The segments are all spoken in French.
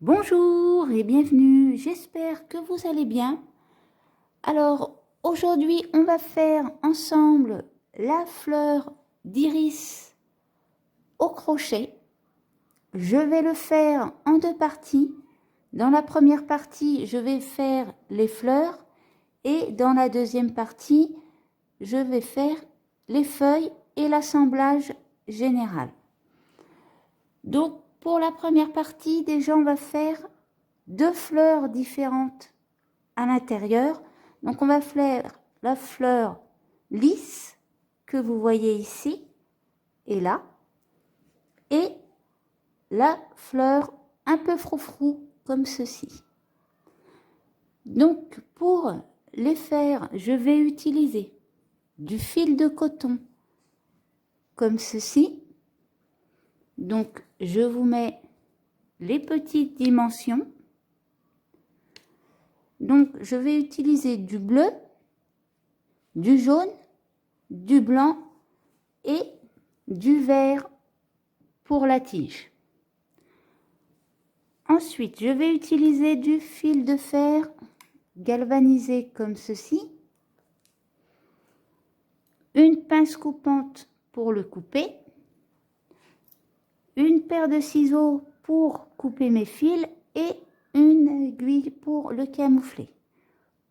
Bonjour et bienvenue, j'espère que vous allez bien. Alors aujourd'hui on va faire ensemble la fleur d'iris au crochet. Je vais le faire en deux parties. Dans la première partie je vais faire les fleurs et dans la deuxième partie je vais faire les feuilles et l'assemblage général. Donc pour la première partie déjà on va faire deux fleurs différentes à l'intérieur. Donc on va faire la fleur lisse que vous voyez ici et là, et la fleur un peu froufrou comme ceci. Donc pour les faire, je vais utiliser du fil de coton comme ceci. Donc je vous mets les petites dimensions. Donc je vais utiliser du bleu, du jaune, du blanc et du vert pour la tige. Ensuite, je vais utiliser du fil de fer galvanisé comme ceci, une pince coupante pour le couper, une paire de ciseaux pour couper mes fils et une aiguille pour le camoufler.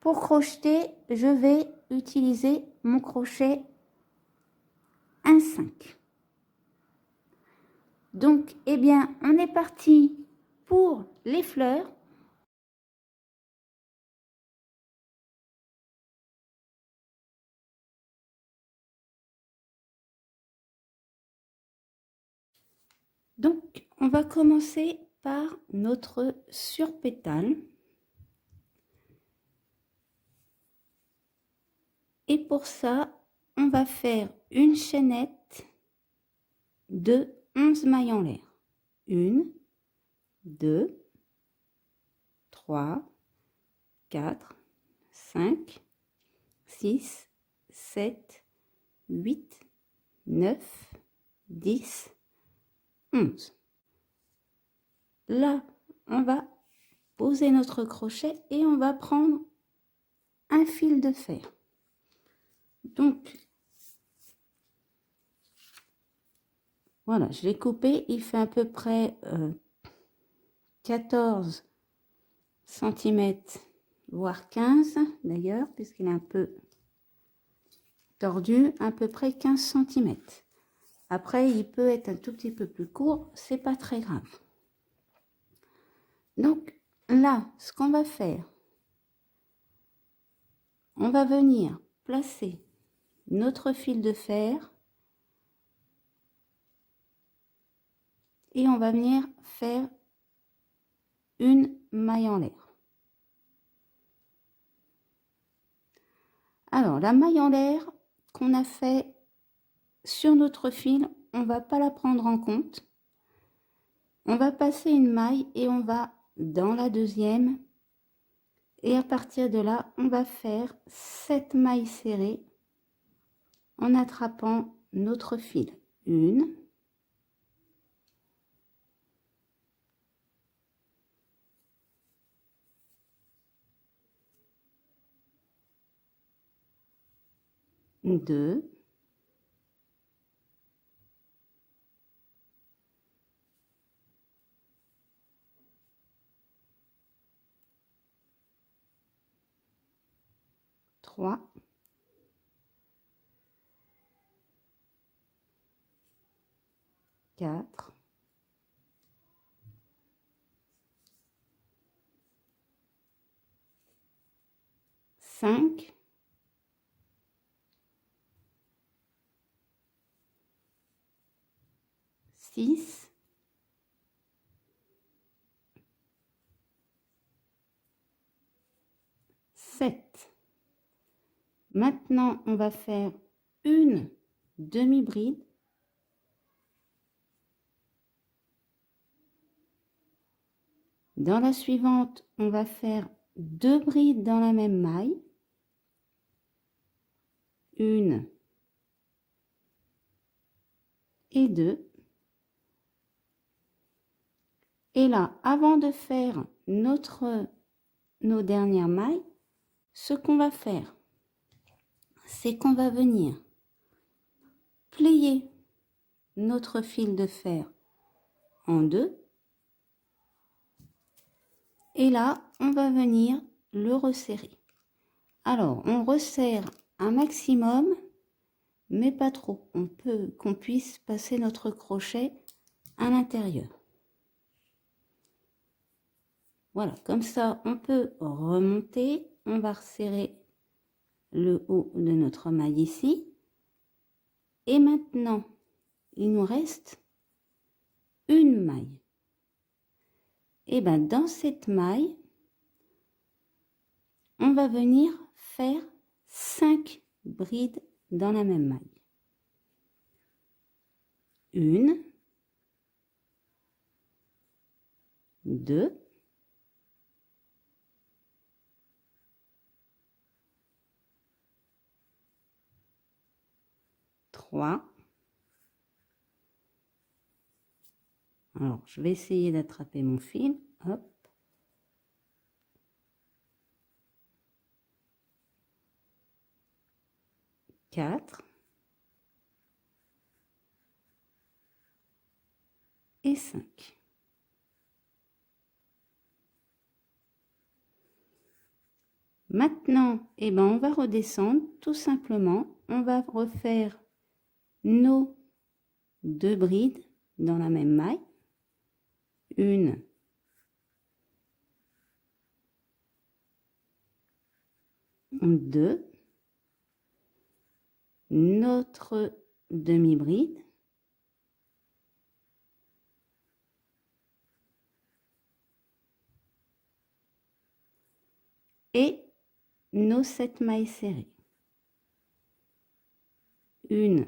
Pour crocheter, je vais utiliser mon crochet 1,5. Donc, eh bien, on est parti pour les fleurs. Donc, on va commencer par notre surpétale. Et pour ça, on va faire une chaînette de 11 mailles en l'air. 1, 2, 3, 4, 5, 6, 7, 8, 9, 10, 11. Là, on va poser notre crochet et on va prendre un fil de fer. Donc, voilà, je l'ai coupé, il fait à peu près 14 cm, voire 15 d'ailleurs, puisqu'il est un peu tordu, à peu près 15 cm. Après, il peut être un tout petit peu plus court, c'est pas très grave. Donc là, ce qu'on va faire, on va venir placer notre fil de fer et on va venir faire une maille en l'air. Alors, la maille en l'air qu'on a fait sur notre fil, on va pas la prendre en compte. On va passer une maille et on va dans la deuxième. Et à partir de là, on va faire 7 mailles serrées en attrapant notre fil. 1, 2, 3, 4, 5, 6, 7. Maintenant, on va faire une demi-bride. Dans la suivante, on va faire 2 brides dans la même maille. 1 et 2. Et là, avant de faire nos dernières mailles, ce qu'on va faire, c'est qu'on va venir plier notre fil de fer en deux. Et là, on va venir le resserrer. Alors, on resserre un maximum, mais pas trop. On peut qu'on puisse passer notre crochet à l'intérieur. Voilà, comme ça, on peut remonter. On va resserrer le haut de notre maille ici. Et maintenant, il nous reste une maille. Et bien, dans cette maille, on va venir faire 5 brides dans la même maille. 1, 2, 3. Alors, je vais essayer d'attraper mon fil. Hop. 4. Et 5. Maintenant, eh ben, on va redescendre tout simplement. On va refaire nos 2 brides dans la même maille. 1, 2, notre demi-bride. Et nos 7 mailles serrées. 1,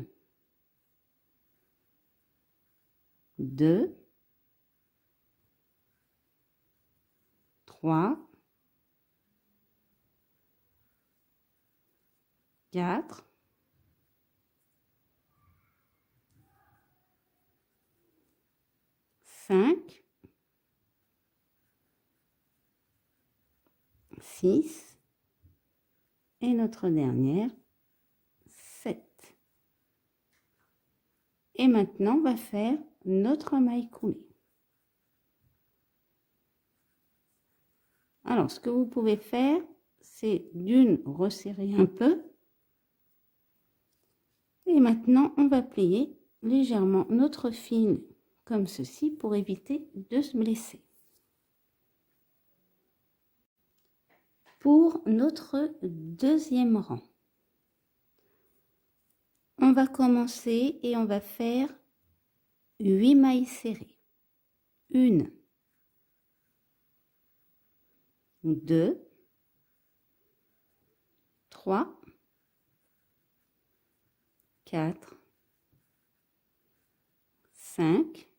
2, 3, 4, 5, 6 et notre dernière 7. Et maintenant, on va faire notre maille coulée. Alors, ce que vous pouvez faire, c'est d'une resserrer un peu. Et maintenant, on va plier légèrement notre fil comme ceci pour éviter de se blesser. Pour notre deuxième rang, on va commencer et on va faire 8 mailles serrées. 1, 2, 3, 4, 5,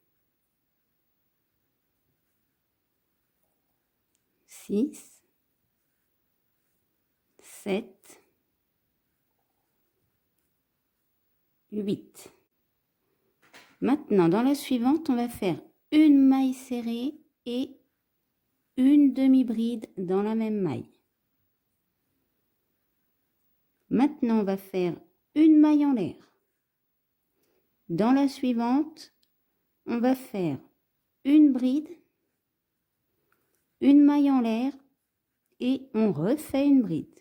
6, 7, 8. Maintenant, dans la suivante, on va faire une maille serrée et une demi-bride dans la même maille. Maintenant, on va faire une maille en l'air. Dans la suivante, on va faire une bride, une maille en l'air et on refait une bride.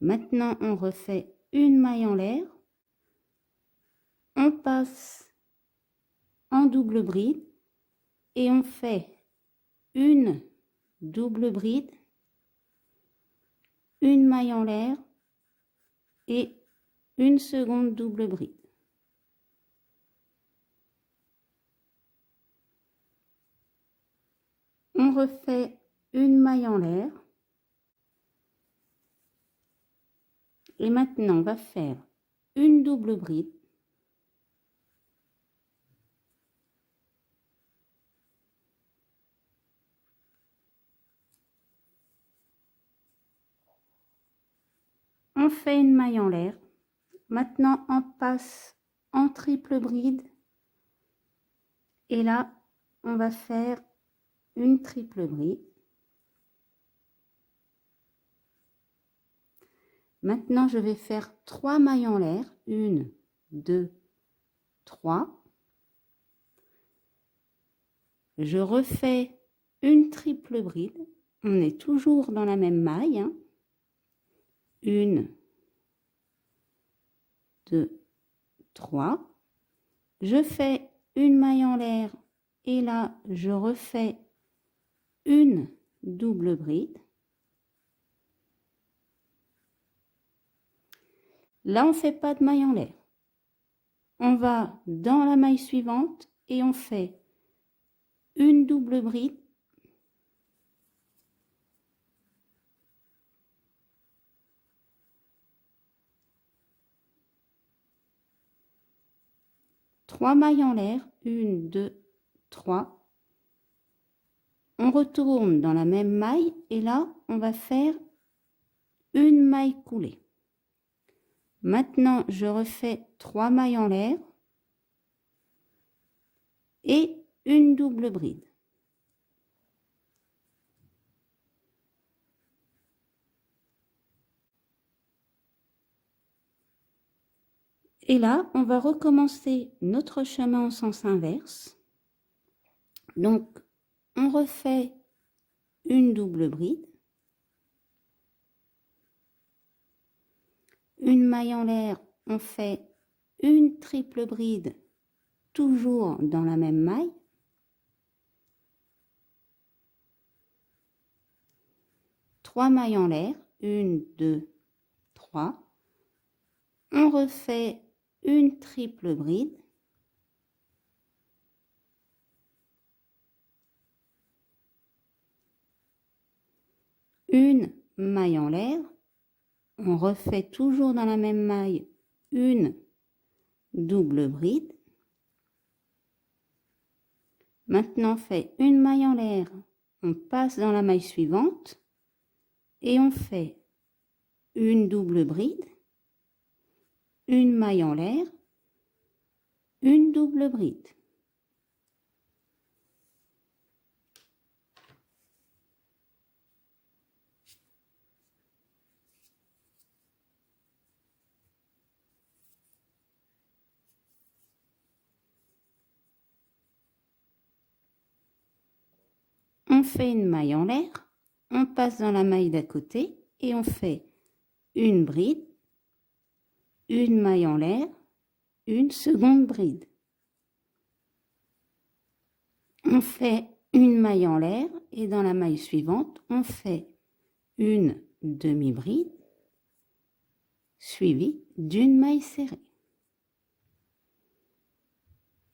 Maintenant, on refait une maille en l'air. On passe en double bride et on fait une double bride, une maille en l'air et une seconde double bride. On refait une maille en l'air. Et maintenant, on va faire une double bride. On fait une maille en l'air. maintenant on passe en triple bride. Et là, on va faire une triple bride. Maintenant, je vais faire 3 mailles en l'air. 1, 2, 3. Je refais une triple bride. On est toujours dans la même maille. 1, 2, 3. Je fais une maille en l'air et là, je refais une double bride. Là, on ne fait pas de maille en l'air. On va dans la maille suivante et on fait une double bride. Trois mailles en l'air, 1, 2, 3. On retourne dans la même maille et là, on va faire une maille coulée. Maintenant, je refais 3 mailles en l'air et une double bride. Et là, on va recommencer notre chemin en sens inverse. Donc, on refait une double bride, une maille en l'air, on fait une triple bride, toujours dans la même maille. Trois mailles en l'air, 1, 2, 3. On refait une triple bride. Une maille en l'air. On refait toujours dans la même maille une double bride. Maintenant, on fait une maille en l'air. On passe dans la maille suivante et on fait une double bride, une maille en l'air, une double bride. On fait une maille en l'air, on passe dans la maille d'à côté et on fait une bride, une maille en l'air, une seconde bride. On fait une maille en l'air et dans la maille suivante, on fait une demi-bride suivie d'une maille serrée.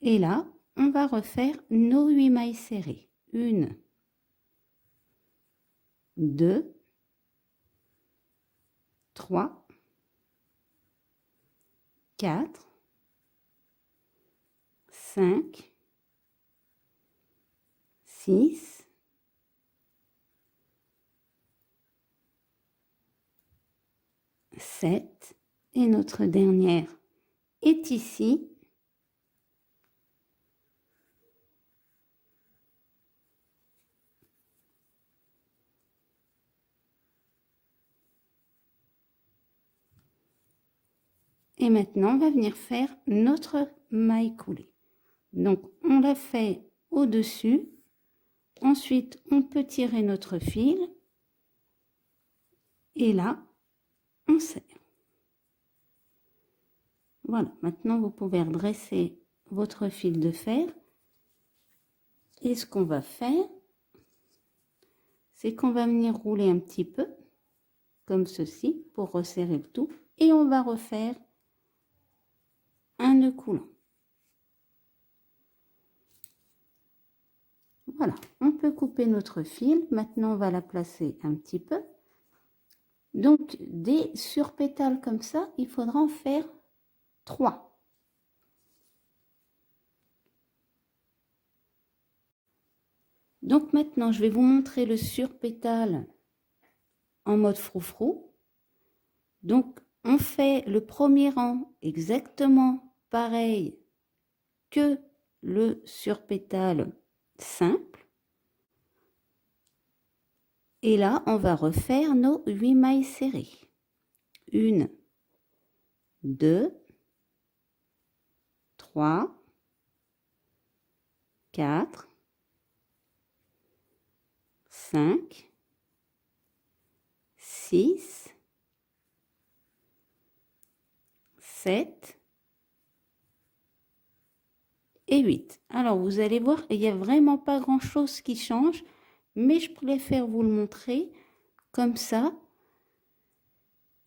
Et là, on va refaire nos 8 mailles serrées. 1, 2, 3, 4, 5, 6, 7 et notre dernière est ici. Et maintenant, on va venir faire notre maille coulée. Donc, on la fait au-dessus. Ensuite, on peut tirer notre fil. Et là, on serre. Voilà, maintenant, vous pouvez redresser votre fil de fer. Et ce qu'on va faire, c'est qu'on va venir rouler un petit peu, comme ceci, pour resserrer le tout. Et on va refaire un nœud coulant. Voilà, on peut couper notre fil. Maintenant, on va la placer un petit peu. Donc, des surpétales comme ça, il faudra en faire 3. Donc, maintenant, je vais vous montrer le surpétale en mode froufrou. Donc, On fait le premier rang exactement pareil que le surpétale simple. Et là, on va refaire nos 8 mailles serrées. 1, 2, 3, 4, 5, 6, 7 et 8. Alors, vous allez voir, il n'y a vraiment pas grand-chose qui change, mais je préfère vous le montrer comme ça.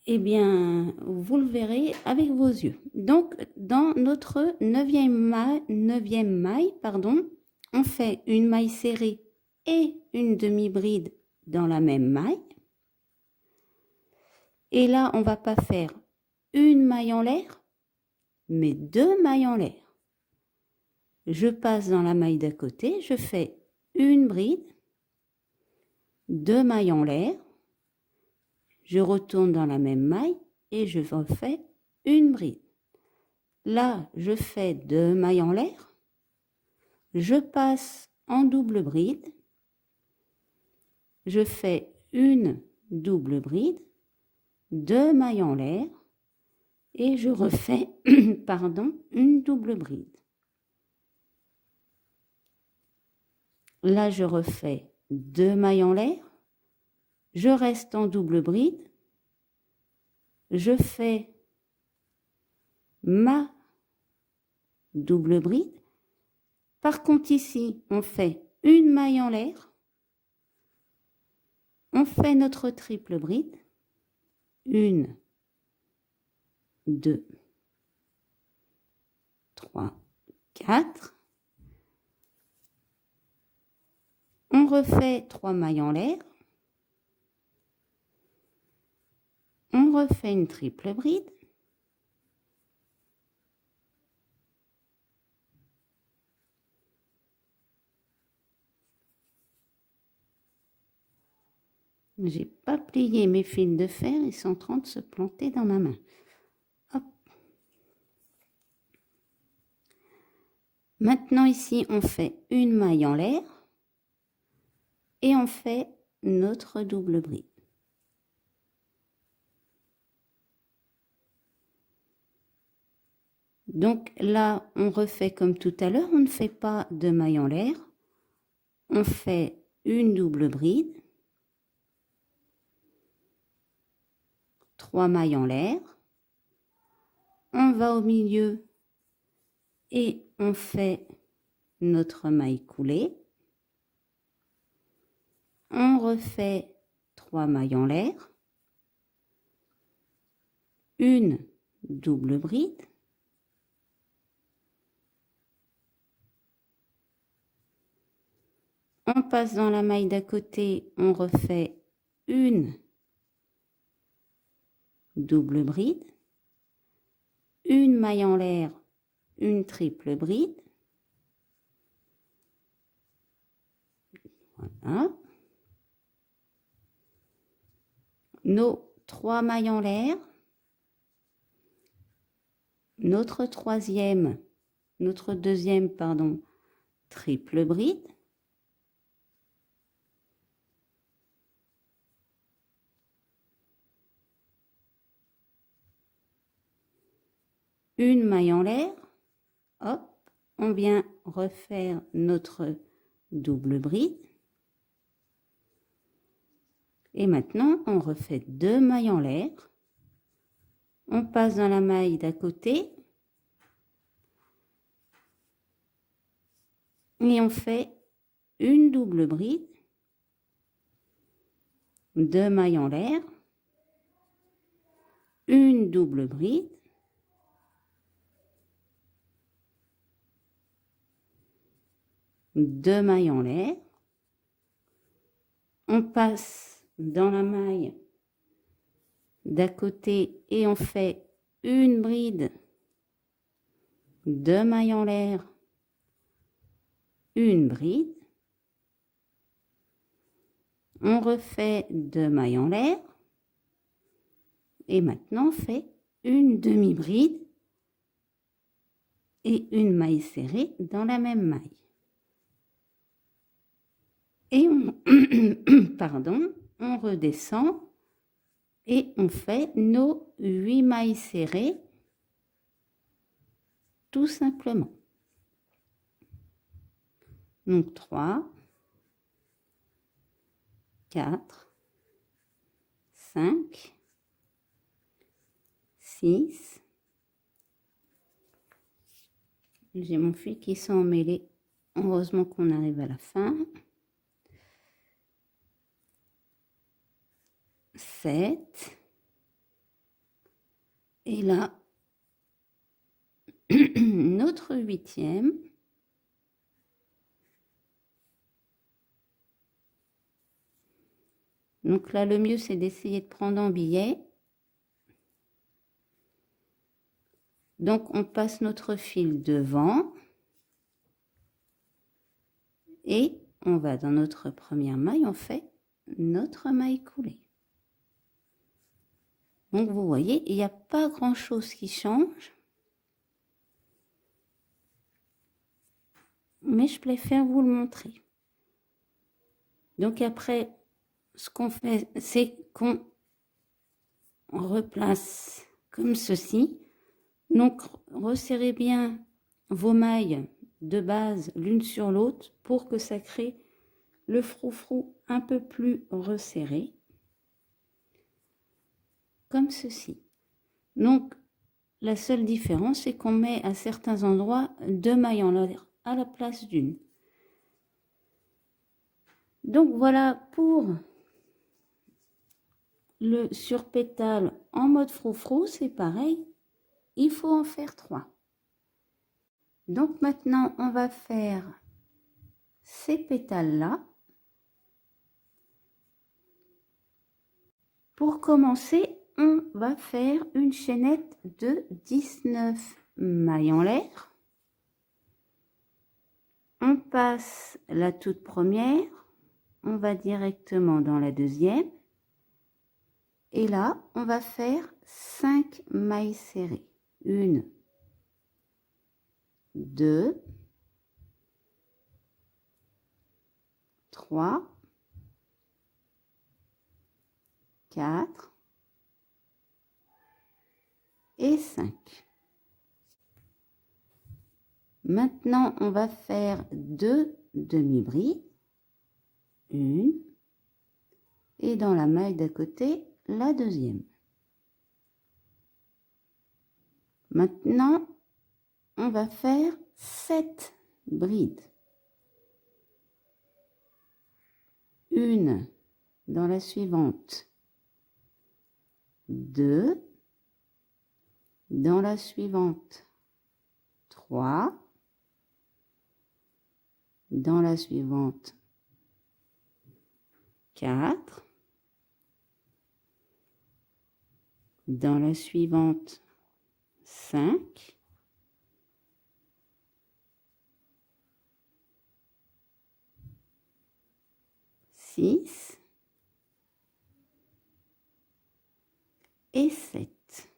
Eh bien, vous le verrez avec vos yeux. Donc, dans notre neuvième maille, on fait une maille serrée et une demi-bride dans la même maille. Et là, on va pas faire une maille en l'air, mais 2 mailles en l'air. Je passe dans la maille d'à côté, je fais une bride, 2 mailles en l'air, je retourne dans la même maille et je refais une bride. Là, je fais 2 mailles en l'air, je passe en double bride, je fais une double bride, 2 mailles en l'air et je refais une double bride. Là, je refais 2 mailles en l'air, je reste en double bride, je fais ma double bride. Par contre, ici, on fait une maille en l'air, on fait notre triple bride, 1, 2, 3, 4. On refait 3 mailles en l'air, on refait une triple bride, j'ai pas plié mes fils de fer, ils sont en train de se planter dans ma main. Hop. Maintenant ici, on fait une maille en l'air et on fait notre double bride. Donc là, on refait comme tout à l'heure, on ne fait pas de maille en l'air, on fait une double bride, 3 mailles en l'air, on va au milieu et on fait notre maille coulée, on refait 3 mailles en l'air, une double bride, on passe dans la maille d'à côté, on refait une double bride, une maille en l'air, une triple bride. Voilà. Nos 3 mailles en l'air, notre deuxième, triple bride. Une maille en l'air, hop, on vient refaire notre double bride. Et maintenant, on refait 2 mailles en l'air. On passe dans la maille d'à côté. Et on fait une double bride. 2 mailles en l'air. Une double bride. Deux mailles en l'air. On passe dans la maille d'à côté et on fait une bride, 2 mailles en l'air, une bride. On refait 2 mailles en l'air et maintenant on fait une demi-bride et une maille serrée dans la même maille. Et on, pardon, on redescend et on fait nos 8 mailles serrées tout simplement. Donc 3, 4, 5, 6. J'ai mon fil qui s'est emmêlé. Heureusement qu'on arrive à la fin. 7. Et là, notre 8e. Donc là, le mieux, c'est d'essayer de prendre en billet. Donc, on passe notre fil devant. Et on va dans notre première maille, on fait notre maille coulée. Donc, vous voyez, il n'y a pas grand-chose qui change. Mais je préfère vous le montrer. Donc, après, ce qu'on fait, c'est qu'on replace comme ceci. Donc, resserrez bien vos mailles de base l'une sur l'autre pour que ça crée le froufrou un peu plus resserré. Comme ceci. Donc, la seule différence, c'est qu'on met à certains endroits 2 mailles en l'air à la place d'une. Donc, voilà pour le surpétale en mode froufrou, c'est pareil. Il faut en faire 3. Donc, maintenant, on va faire ces pétales-là. Pour commencer, on va faire une chaînette de 19 mailles en l'air. On passe la toute première, on va directement dans la deuxième. Et là, on va faire 5 mailles serrées. 1, 2, 3, 4 et 5. Maintenant, on va faire 2 demi-brides. 1 et dans la maille d'à côté, la deuxième. Maintenant, on va faire 7 brides. 1 dans la suivante, 2 dans la suivante, 3 dans la suivante, 4 dans la suivante, 5 6 et 7.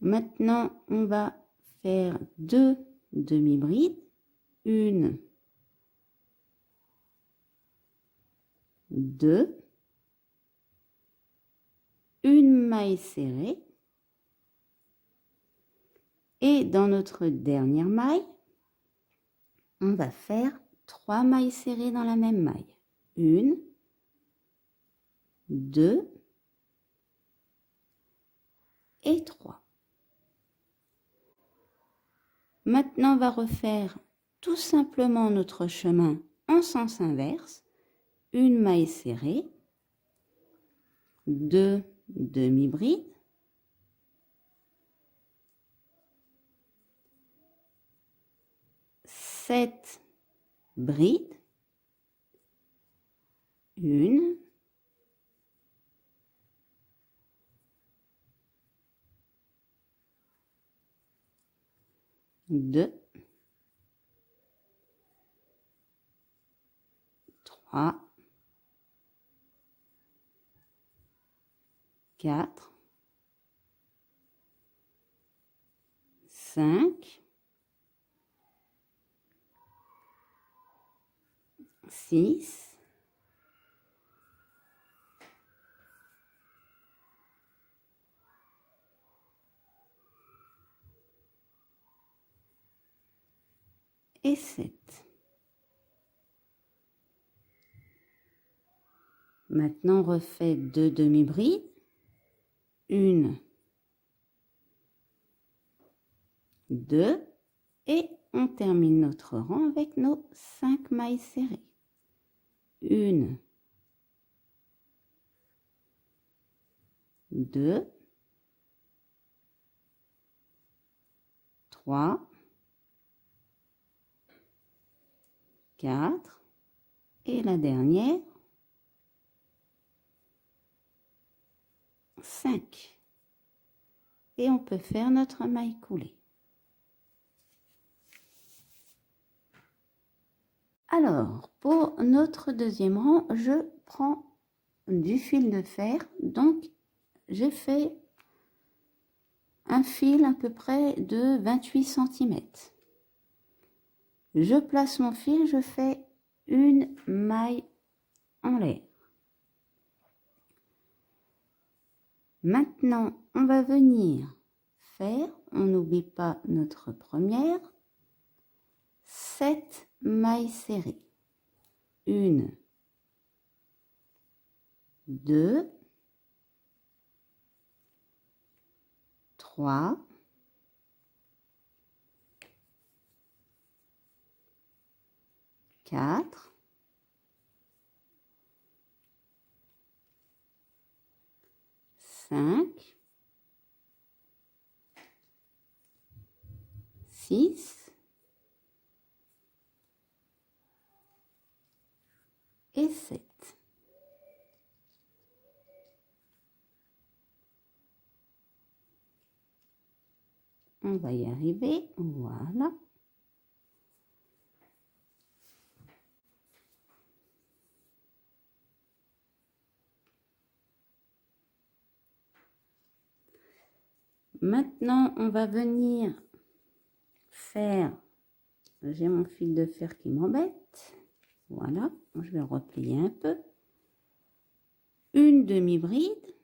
Maintenant, on va faire 2 demi-brides, 1, 2, une maille serrée et dans notre dernière maille, on va faire 3 mailles serrées dans la même maille. 1, 2 et 3. Maintenant, on va refaire tout simplement notre chemin en sens inverse. Une maille serrée, 2 demi-brides, 7 brides, 1, 2, 3, 4, 5, 6, 7. Maintenant, on refait 2 demi-brides. 1, 2 et on termine notre rang avec nos 5 mailles serrées. 1, 2, 3, 4 et la dernière 5. Et on peut faire notre maille coulée. Alors, pour notre deuxième rang, je prends du fil de fer. Donc, j'ai fait un fil à peu près de 28 cm. Je place mon fil, je fais une maille en l'air. Maintenant, on va venir faire, on n'oublie pas notre première, 7 mailles serrées. 1, 2, 3, 4, 5, 6 et 7. On va y arriver, voilà. Maintenant, on va venir faire, j'ai mon fil de fer qui m'embête, voilà, je vais replier un peu, une demi-bride,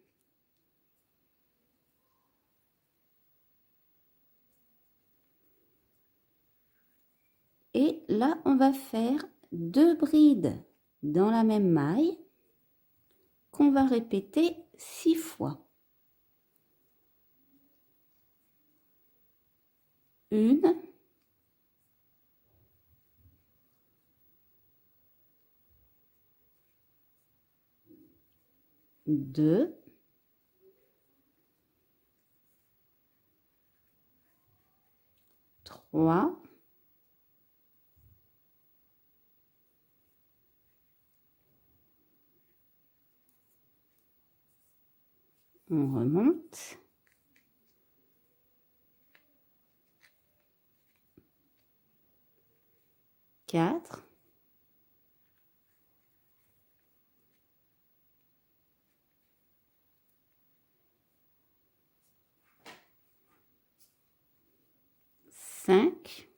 et là, on va faire 2 brides dans la même maille qu'on va répéter 6 fois. 1, 2, 3, 'on remonte, 4, 5,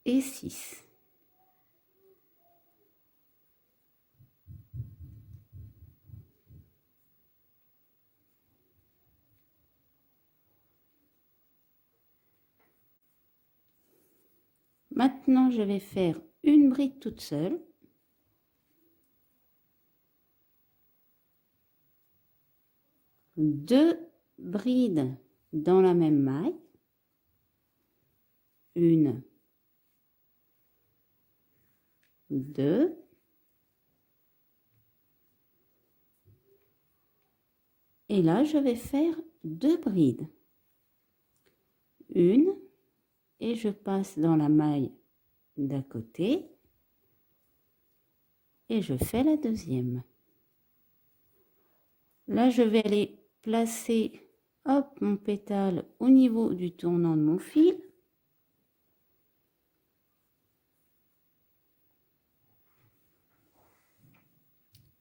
6. Maintenant, je vais faire une bride toute seule. Deux brides dans la même maille. 1, 2, et là, je vais faire 2 brides. Une, et je passe dans la maille d'à côté et je fais la deuxième. Là, je vais aller placer hop, mon pétale au niveau du tournant de mon fil.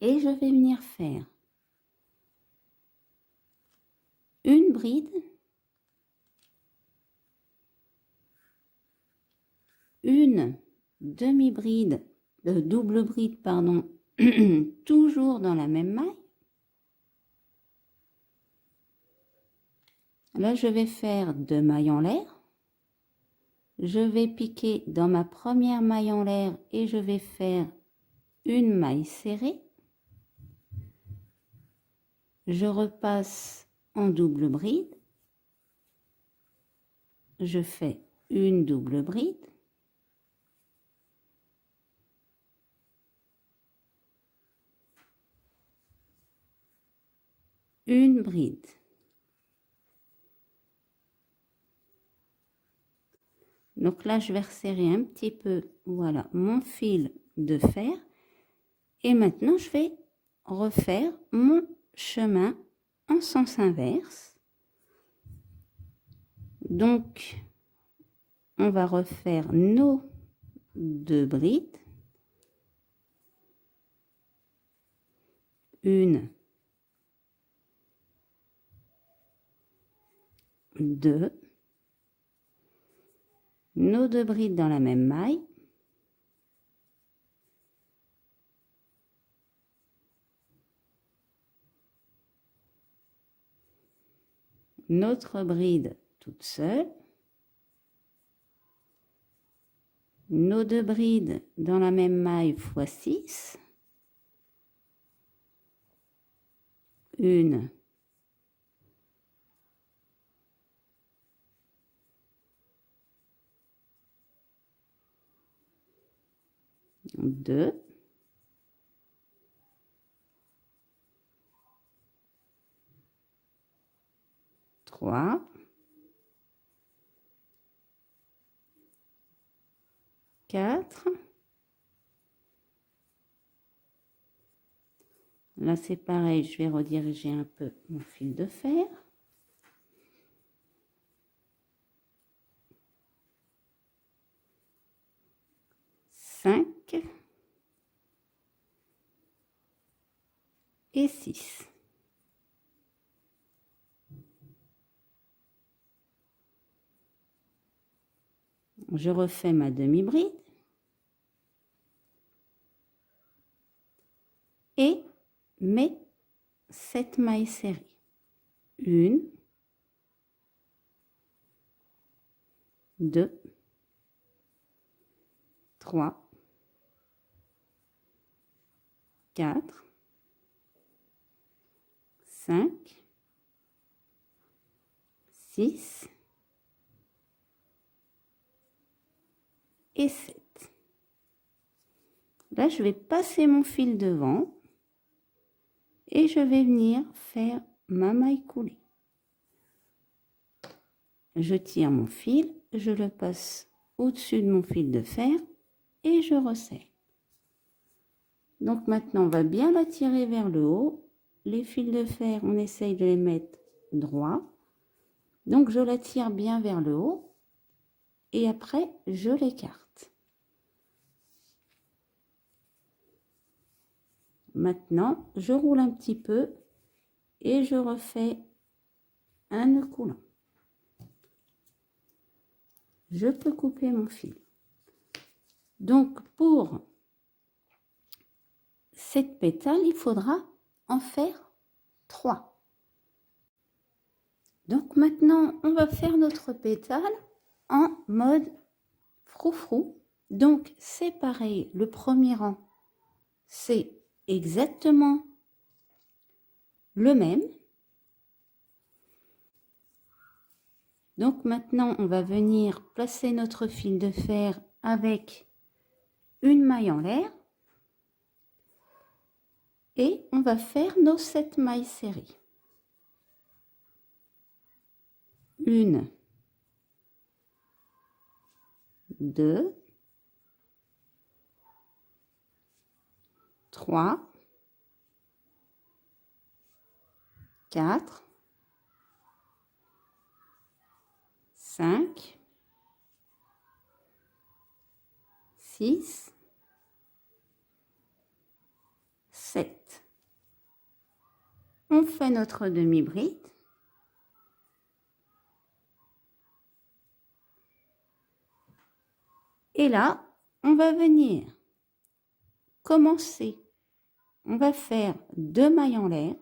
Et je vais venir faire une bride, une demi-bride, double bride, pardon, toujours dans la même maille. Là, je vais faire 2 mailles en l'air. Je vais piquer dans ma première maille en l'air et je vais faire une maille serrée. Je repasse en double bride. Je fais une double bride. Une bride. Donc là, je vais resserrer un petit peu, voilà, mon fil de fer. Et maintenant, je vais refaire mon chemin en sens inverse. Donc, on va refaire nos 2 brides. Une, 2. Nos 2 brides dans la même maille. Notre bride toute seule. Nos 2 brides dans la même maille fois 6. Une, 2. 3. 4. Là, c'est pareil, je vais rediriger un peu mon fil de fer. 5 et 6. Je refais ma demi-bride et mes 7 mailles serrées. 1, 2, 3, 4, 5, 6 et 7. Là, je vais passer mon fil devant et je vais venir faire ma maille coulée. Je tire mon fil, je le passe au-dessus de mon fil de fer et je resserre. Donc maintenant, on va bien la tirer vers le haut. Les fils de fer, on essaye de les mettre droits. Donc je la tire bien vers le haut et après, je l'écarte. Maintenant, je roule un petit peu et je refais un nœud coulant. Je peux couper mon fil. Donc, pour cette pétale, il faudra en faire 3. Donc, maintenant, on va faire notre pétale en mode froufrou. Donc, c'est pareil, le premier rang, c'est exactement le même. Donc maintenant, on va venir placer notre fil de fer avec une maille en l'air et on va faire nos 7 mailles serrées. 1, 2, 3, 4, 5, 6, 7. On fait notre demi-bride. Et là, on va venir commencer. On va faire 2 mailles en l'air.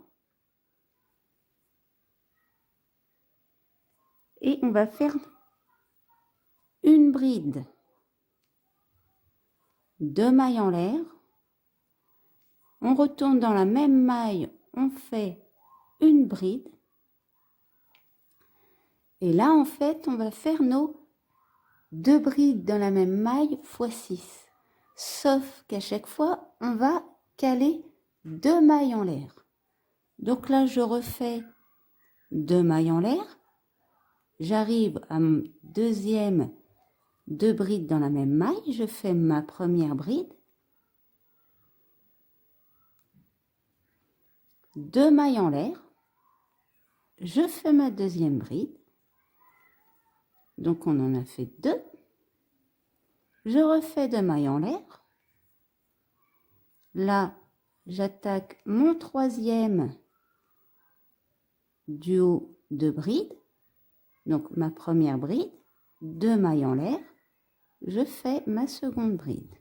Et on va faire une bride. 2 mailles en l'air. On retourne dans la même maille, on fait une bride. Et là, en fait, on va faire nos 2 brides dans la même maille fois 6. Sauf qu'à chaque fois, on va caler 2 mailles en l'air. Donc là, je refais 2 mailles en l'air. J'arrive à mon deuxième 2 brides dans la même maille. Je fais ma première bride. 2 mailles en l'air. Je fais ma deuxième bride. Donc, on en a fait 2. Je refais 2 mailles en l'air. Là, j'attaque mon troisième du haut de bride. Donc, ma première bride, 2 mailles en l'air. Je fais ma seconde bride.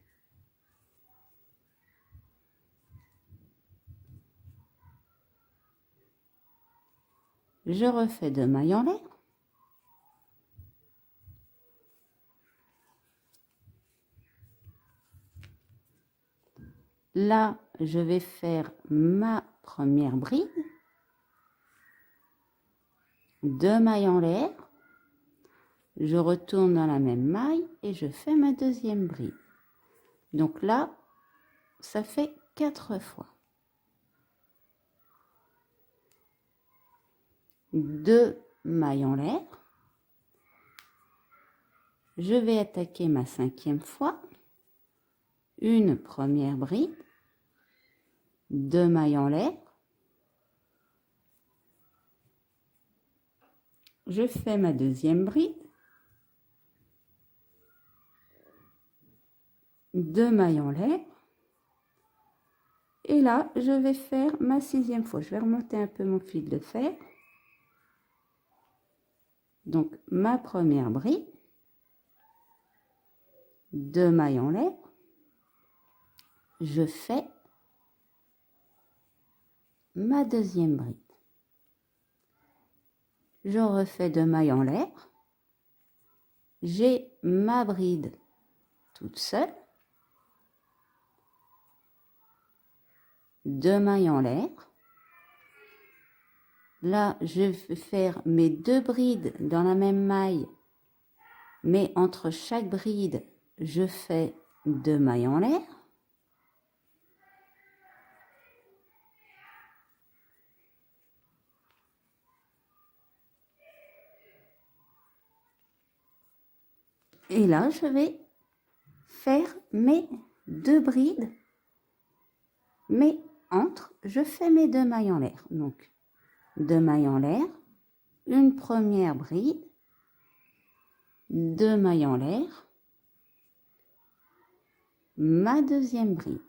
Je refais 2 mailles en l'air. Là, je vais faire ma première bride. 2 mailles en l'air. Je retourne dans la même maille et je fais ma deuxième bride. Donc là, ça fait 4 fois. 2 mailles en l'air. Je vais attaquer ma 5e fois. Une première bride. 2 mailles en l'air. Je fais ma deuxième bride. 2 mailles en l'air. Et là, je vais faire ma 6e fois. Je vais remonter un peu mon fil de fer. Donc, ma première bride. 2 mailles en l'air. Je fais ma deuxième bride. Je refais 2 mailles en l'air. J'ai ma bride toute seule. 2 mailles en l'air. Là, je vais faire mes 2 brides dans la même maille, mais entre chaque bride, je fais 2 mailles en l'air. Et là, je vais faire mes 2 brides, mais entre, je fais mes 2 mailles en l'air. Donc, 2 mailles en l'air, une première bride, 2 mailles en l'air, ma deuxième bride.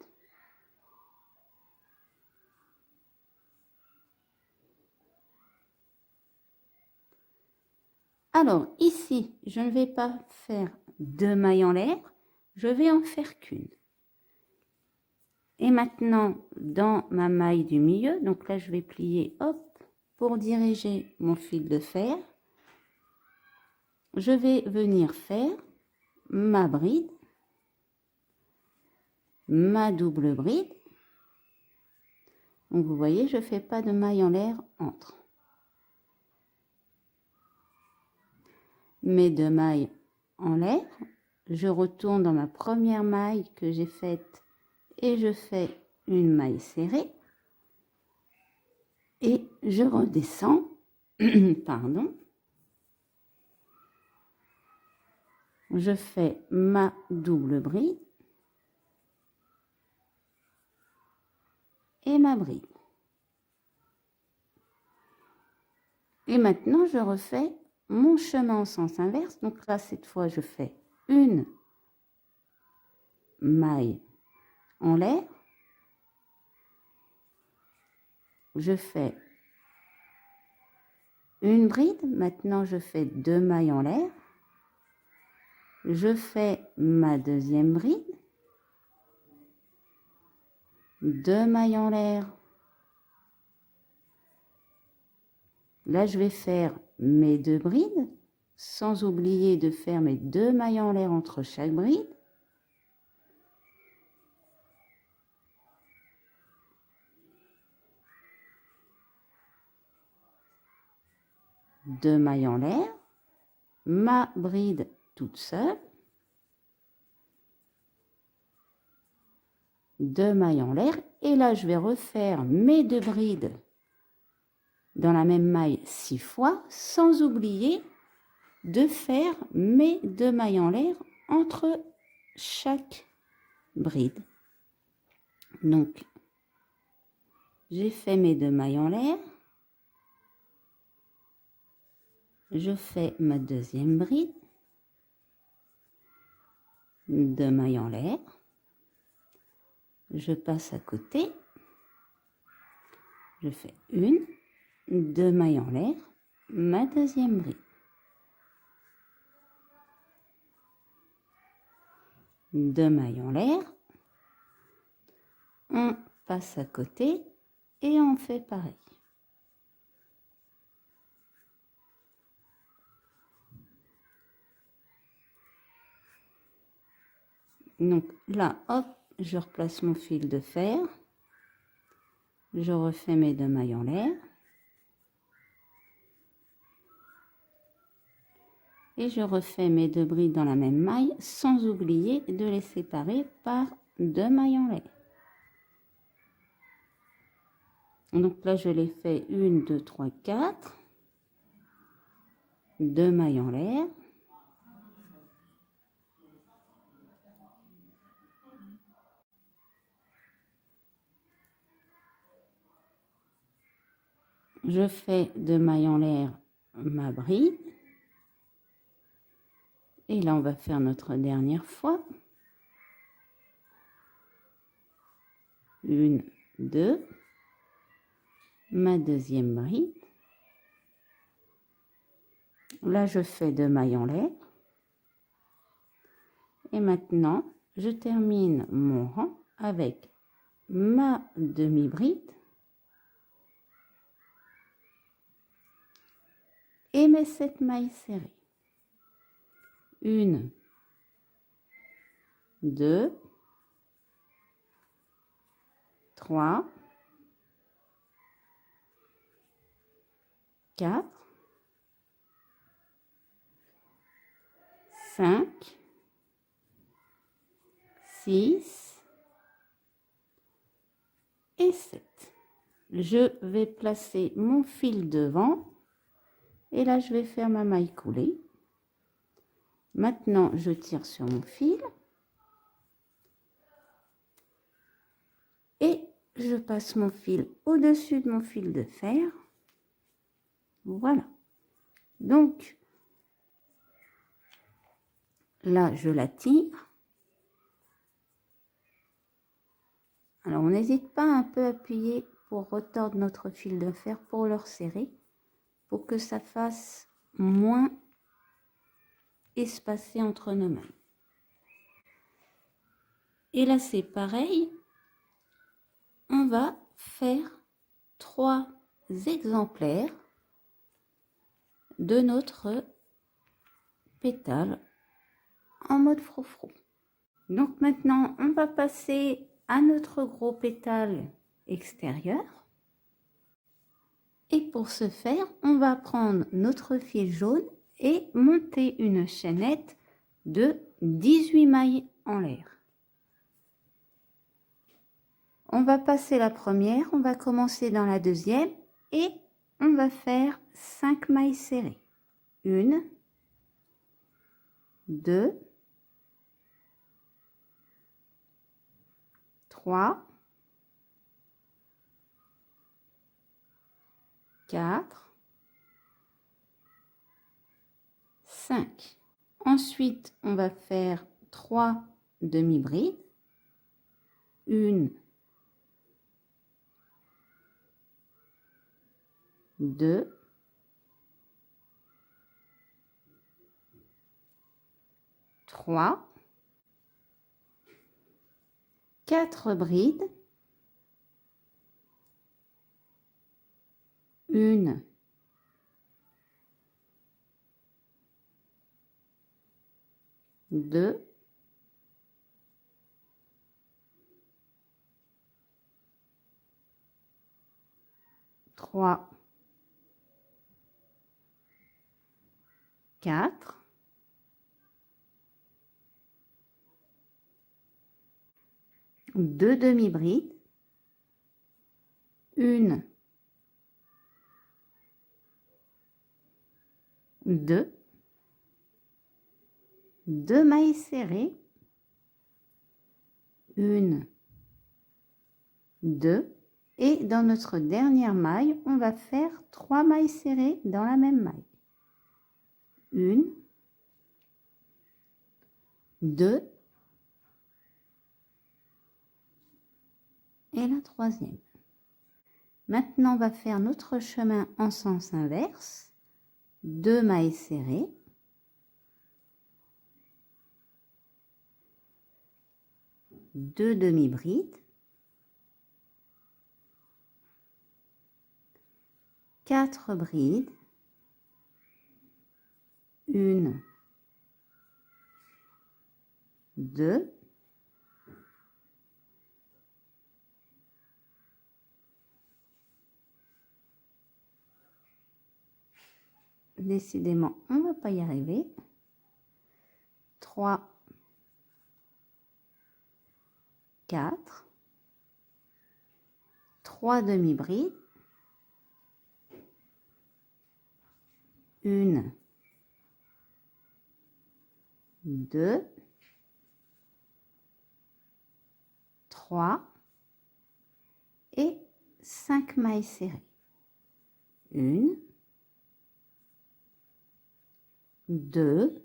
Alors, ici, je ne vais pas faire 2 mailles en l'air, je vais en faire qu'une. Et maintenant, dans ma maille du milieu, donc là, je vais plier, hop, pour diriger mon fil de fer. Je vais venir faire ma bride, ma double bride. Donc, vous voyez, je ne fais pas de maille en l'air entre. Mes 2 mailles en l'air, je retourne dans ma première maille que j'ai faite et je fais une maille serrée et je redescends, pardon, je fais ma double bride et ma bride. Et maintenant, je refais mon chemin en sens inverse. Donc là, cette fois, je fais une maille en l'air. Je fais une bride. Maintenant, je fais 2 mailles en l'air. Je fais ma deuxième bride. 2 mailles en l'air. Là, je vais faire mes 2 brides, sans oublier de faire mes 2 mailles en l'air entre chaque bride. Deux mailles en l'air, ma bride toute seule, 2 mailles en l'air, et là, je vais refaire mes 2 brides dans la même maille 6 fois, sans oublier de faire mes 2 mailles en l'air entre chaque bride. Donc, j'ai fait mes 2 mailles en l'air, je fais ma deuxième bride, 2 mailles en l'air, je passe à côté, je fais une, 2 mailles en l'air, ma deuxième bride. 2 mailles en l'air, on passe à côté et on fait pareil. Donc là, hop, je replace mon fil de fer, je refais mes 2 mailles en l'air et je refais mes 2 brides dans la même maille sans oublier de les séparer par 2 mailles en l'air. Donc là, je les fais 1, 2, 3, 4, 2 mailles en l'air, je fais 2 mailles en l'air ma bride, et là on va faire notre dernière fois, 1, 2, ma deuxième bride, là je fais 2 mailles en l'air, et maintenant je termine mon rang avec ma demi-bride et mes 7 mailles serrées. 1, 2, 3, 4, 5, 6 et 7. Je vais placer mon fil devant et là je vais faire ma maille coulée. Maintenant je tire sur mon fil et je passe mon fil au-dessus de mon fil de fer. Voilà. Donc là je la tire. Alors on n'hésite pas à un peu appuyer pour retordre notre fil de fer pour le resserrer, pour que ça fasse moins espacé entre nos mains. Et là c'est pareil, on va faire 3 exemplaires de notre pétale en mode froufrou. Donc maintenant on va passer à notre gros pétale extérieur. Et pour ce faire, on va prendre notre fil jaune et monter une chaînette de 18 mailles en l'air. On va passer la première, on va commencer dans la deuxième et on va faire 5 mailles serrées. 1, 2, 3, 4, 5. Ensuite, on va faire 3 demi-brides. 1, 2, 3, 4 brides. 1, 2, 3, 4, 2 demi-brides, 1, 2, 2 mailles serrées, 1, 2, et dans notre dernière maille, on va faire 3 mailles serrées dans la même maille. 1, 2, et la troisième. Maintenant, on va faire notre chemin en sens inverse. 2 mailles serrées. 2 demi-brides. 4 brides. 1, 2, 'décidément, on ne va pas y arriver. 3, 4, 3 demi-brides, 1, 2, 3 et 5 mailles serrées. 1, 2,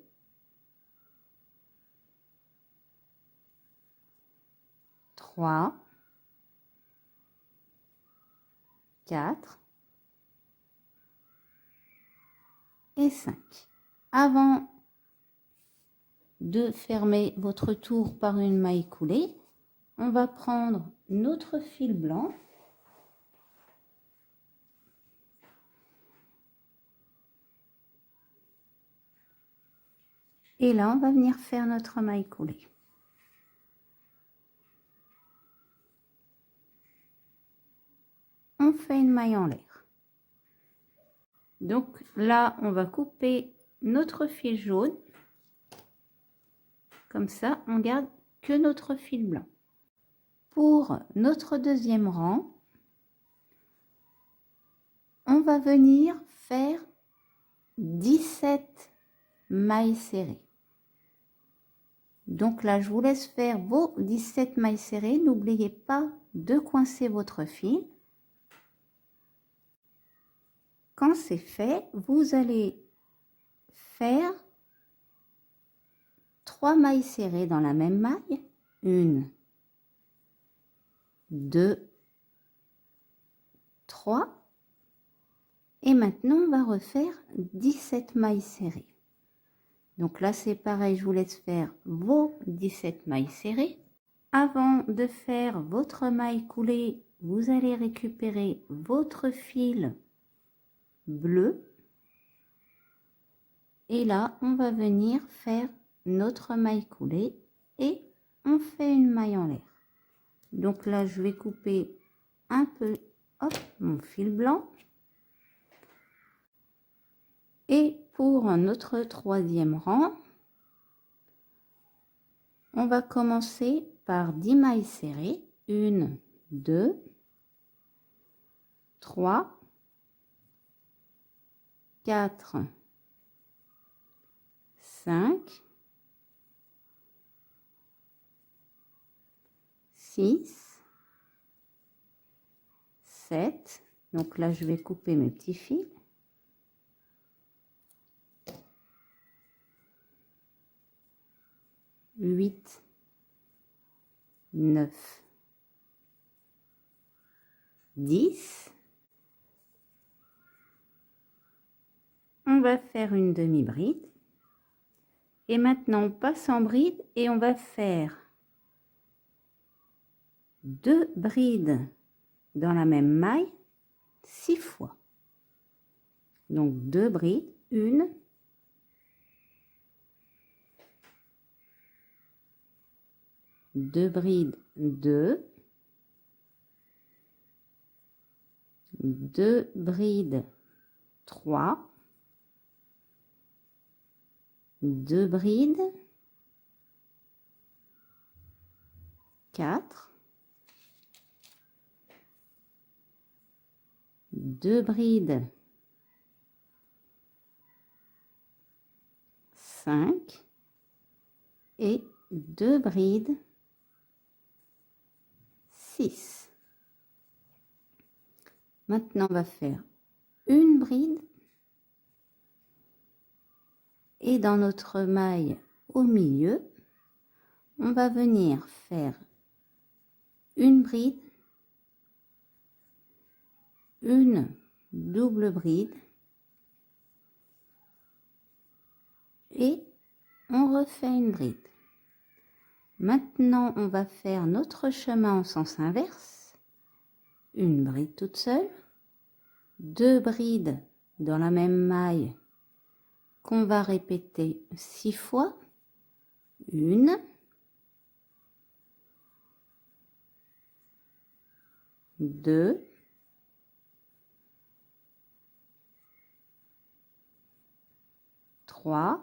3, 4 et 5. Avant de fermer votre tour par une maille coulée, on va prendre notre fil blanc et là on va venir faire notre maille coulée. On fait une maille en l'air. Donc là on va couper notre fil jaune, comme ça on garde que notre fil blanc. Pour notre deuxième rang, on va venir faire 17 mailles serrées. Donc là, je vous laisse faire vos 17 mailles serrées. N'oubliez pas de coincer votre fil. Quand c'est fait, vous allez faire 3 mailles serrées dans la même maille. 1, 2, 3. Et maintenant, on va refaire 17 mailles serrées. Donc là, c'est pareil, je vous laisse faire vos 17 mailles serrées. Avant de faire votre maille coulée, vous allez récupérer votre fil bleu. Et là, on va venir faire notre maille coulée et on fait une maille en l'air. Donc là, je vais couper un peu, hop, mon fil blanc. Et pour notre troisième rang, on va commencer par 10 mailles serrées. 1, 2, 3, 4, 5, 6, 7. Donc là, je vais couper mes petits fils. 8, 9, 10. On va faire une demi-bride. Et maintenant, on passe en bride et on va faire 2 brides dans la même maille 6 fois. Donc 2 brides, 1, 2 brides, 2, 2 brides, 3, 2 brides, 4, 2 brides, 5 et 2 brides, 6. Maintenant, on va faire une bride et dans notre maille au milieu, on va venir faire une bride, une double bride et on refait une bride. Maintenant, on va faire notre chemin en sens inverse. Une bride toute seule, 2 brides dans la même maille qu'on va répéter 6 fois. 1, 2, 3,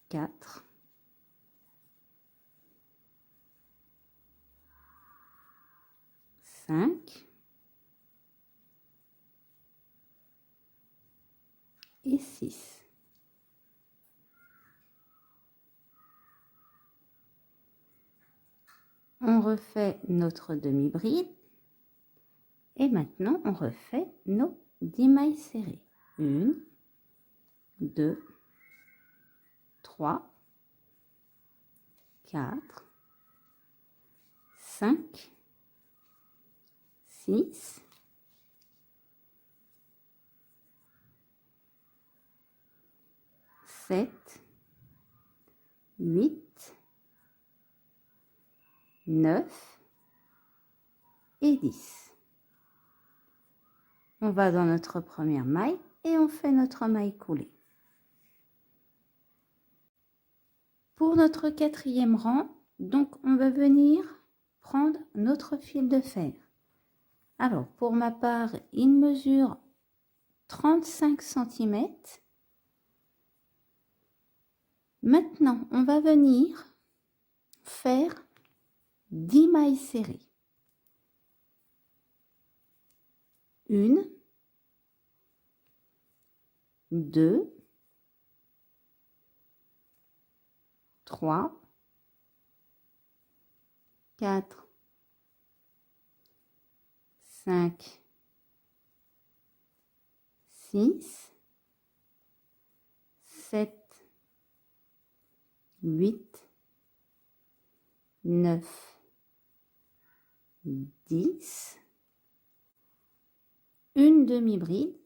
4, 5 et 6. On refait notre demi-bride et maintenant on refait nos 10 mailles serrées. 1, 2, 3, 4, 5, 6, 7, 8, 9 et 10. On va dans notre première maille et on fait notre maille coulée. Pour notre 4e rang, donc on va venir prendre notre fil de fer. Alors pour ma part, il mesure 35 cm. Maintenant, on va venir faire 10 mailles serrées. 1, 2, 3, 4, 5, 6, 7, 8, 9, 10, une demi-bride,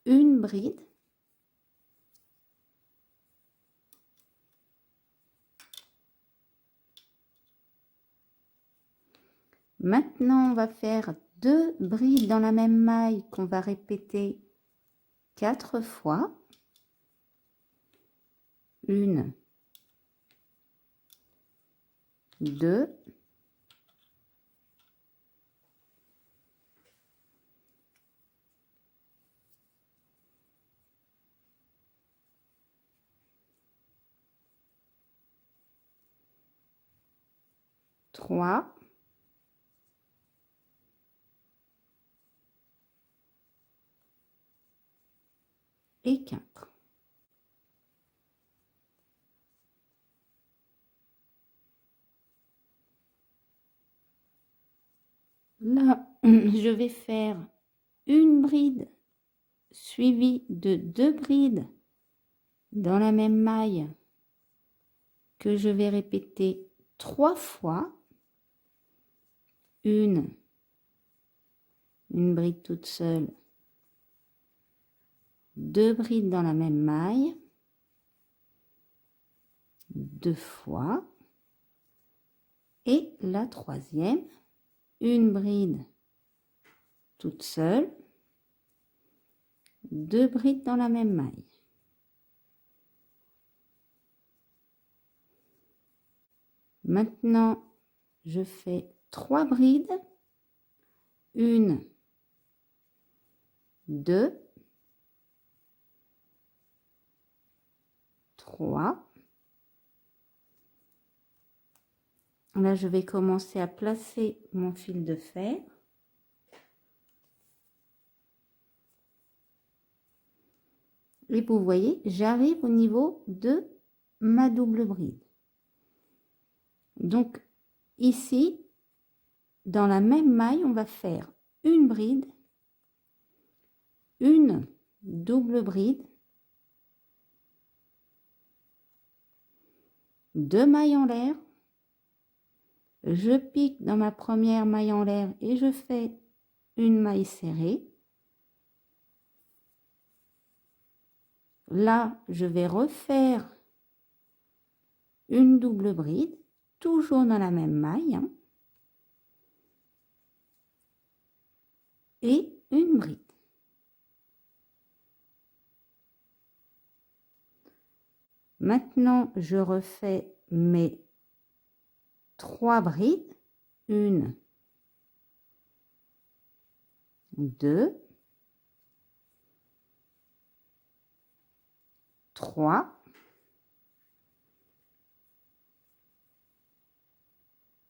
une bride, maintenant on va faire 2 brides dans la même maille qu'on va répéter 4 fois. 1, 2, 3, 4. Là, je vais faire une bride suivie de 2 brides dans la même maille que je vais répéter 3 fois. Une bride toute seule, 2 brides dans la même maille, 2 fois, et la troisième, une bride toute seule, 2 brides dans la même maille. Maintenant, je fais 3 brides, 1, 2, 3. Là, je vais commencer à placer mon fil de fer. Et vous voyez, j'arrive au niveau de ma double bride. Donc, ici, dans la même maille, on va faire une bride, une double bride, 2 mailles en l'air. Je pique dans ma première maille en l'air et je fais une maille serrée. Là, je vais refaire une double bride, toujours dans la même maille, hein, et une bride. Maintenant, je refais mes 3 brides, 1, 2, 3.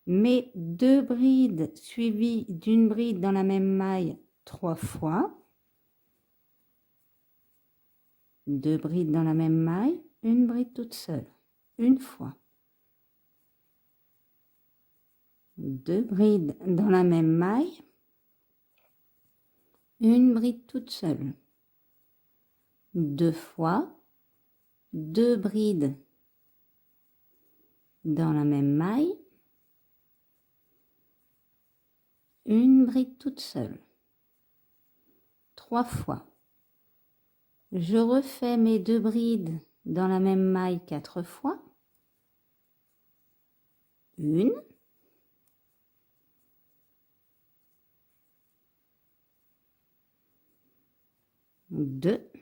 Mes 2 brides suivies d'une bride dans la même maille 3 fois. 2 brides dans la même maille, une bride toute seule, une fois. 2 brides dans la même maille, une bride toute seule, 2 fois, 2 brides dans la même maille, une bride toute seule, 3 fois. Je refais mes 2 brides dans la même maille 4 fois, 1, 2,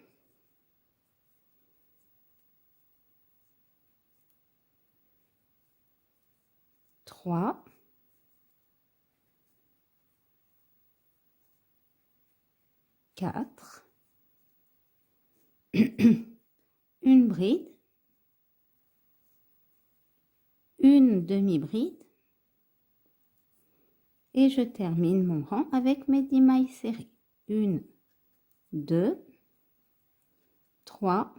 3, 4, une bride, une demi-bride, et je termine mon rang avec mes 10 mailles serrées. 1, 2, 3,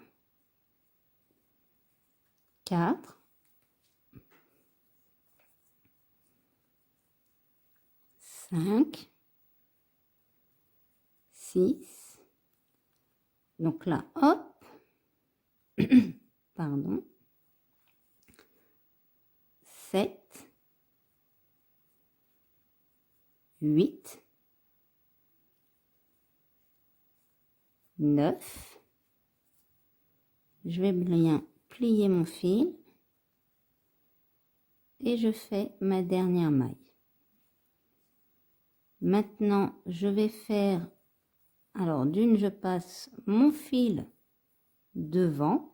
4, 5, 6, donc là, hop, pardon, 7, 8, 9, je vais bien plier mon fil et je fais ma dernière maille. Maintenant, je vais faire, alors d'une, je passe mon fil devant.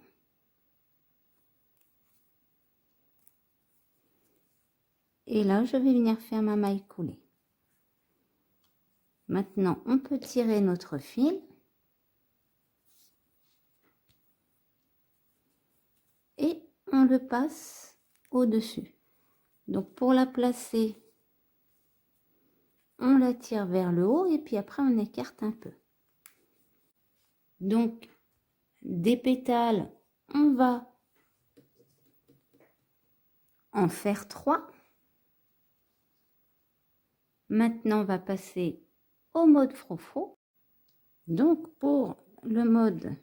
Et là, je vais venir faire ma maille coulée. Maintenant, on peut tirer notre fil. Et on le passe au-dessus. Donc, pour la placer, on la tire vers le haut et puis après, on écarte un peu. Donc, des pétales, on va en faire 3. Maintenant, on va passer au mode froufrou. Donc, pour le mode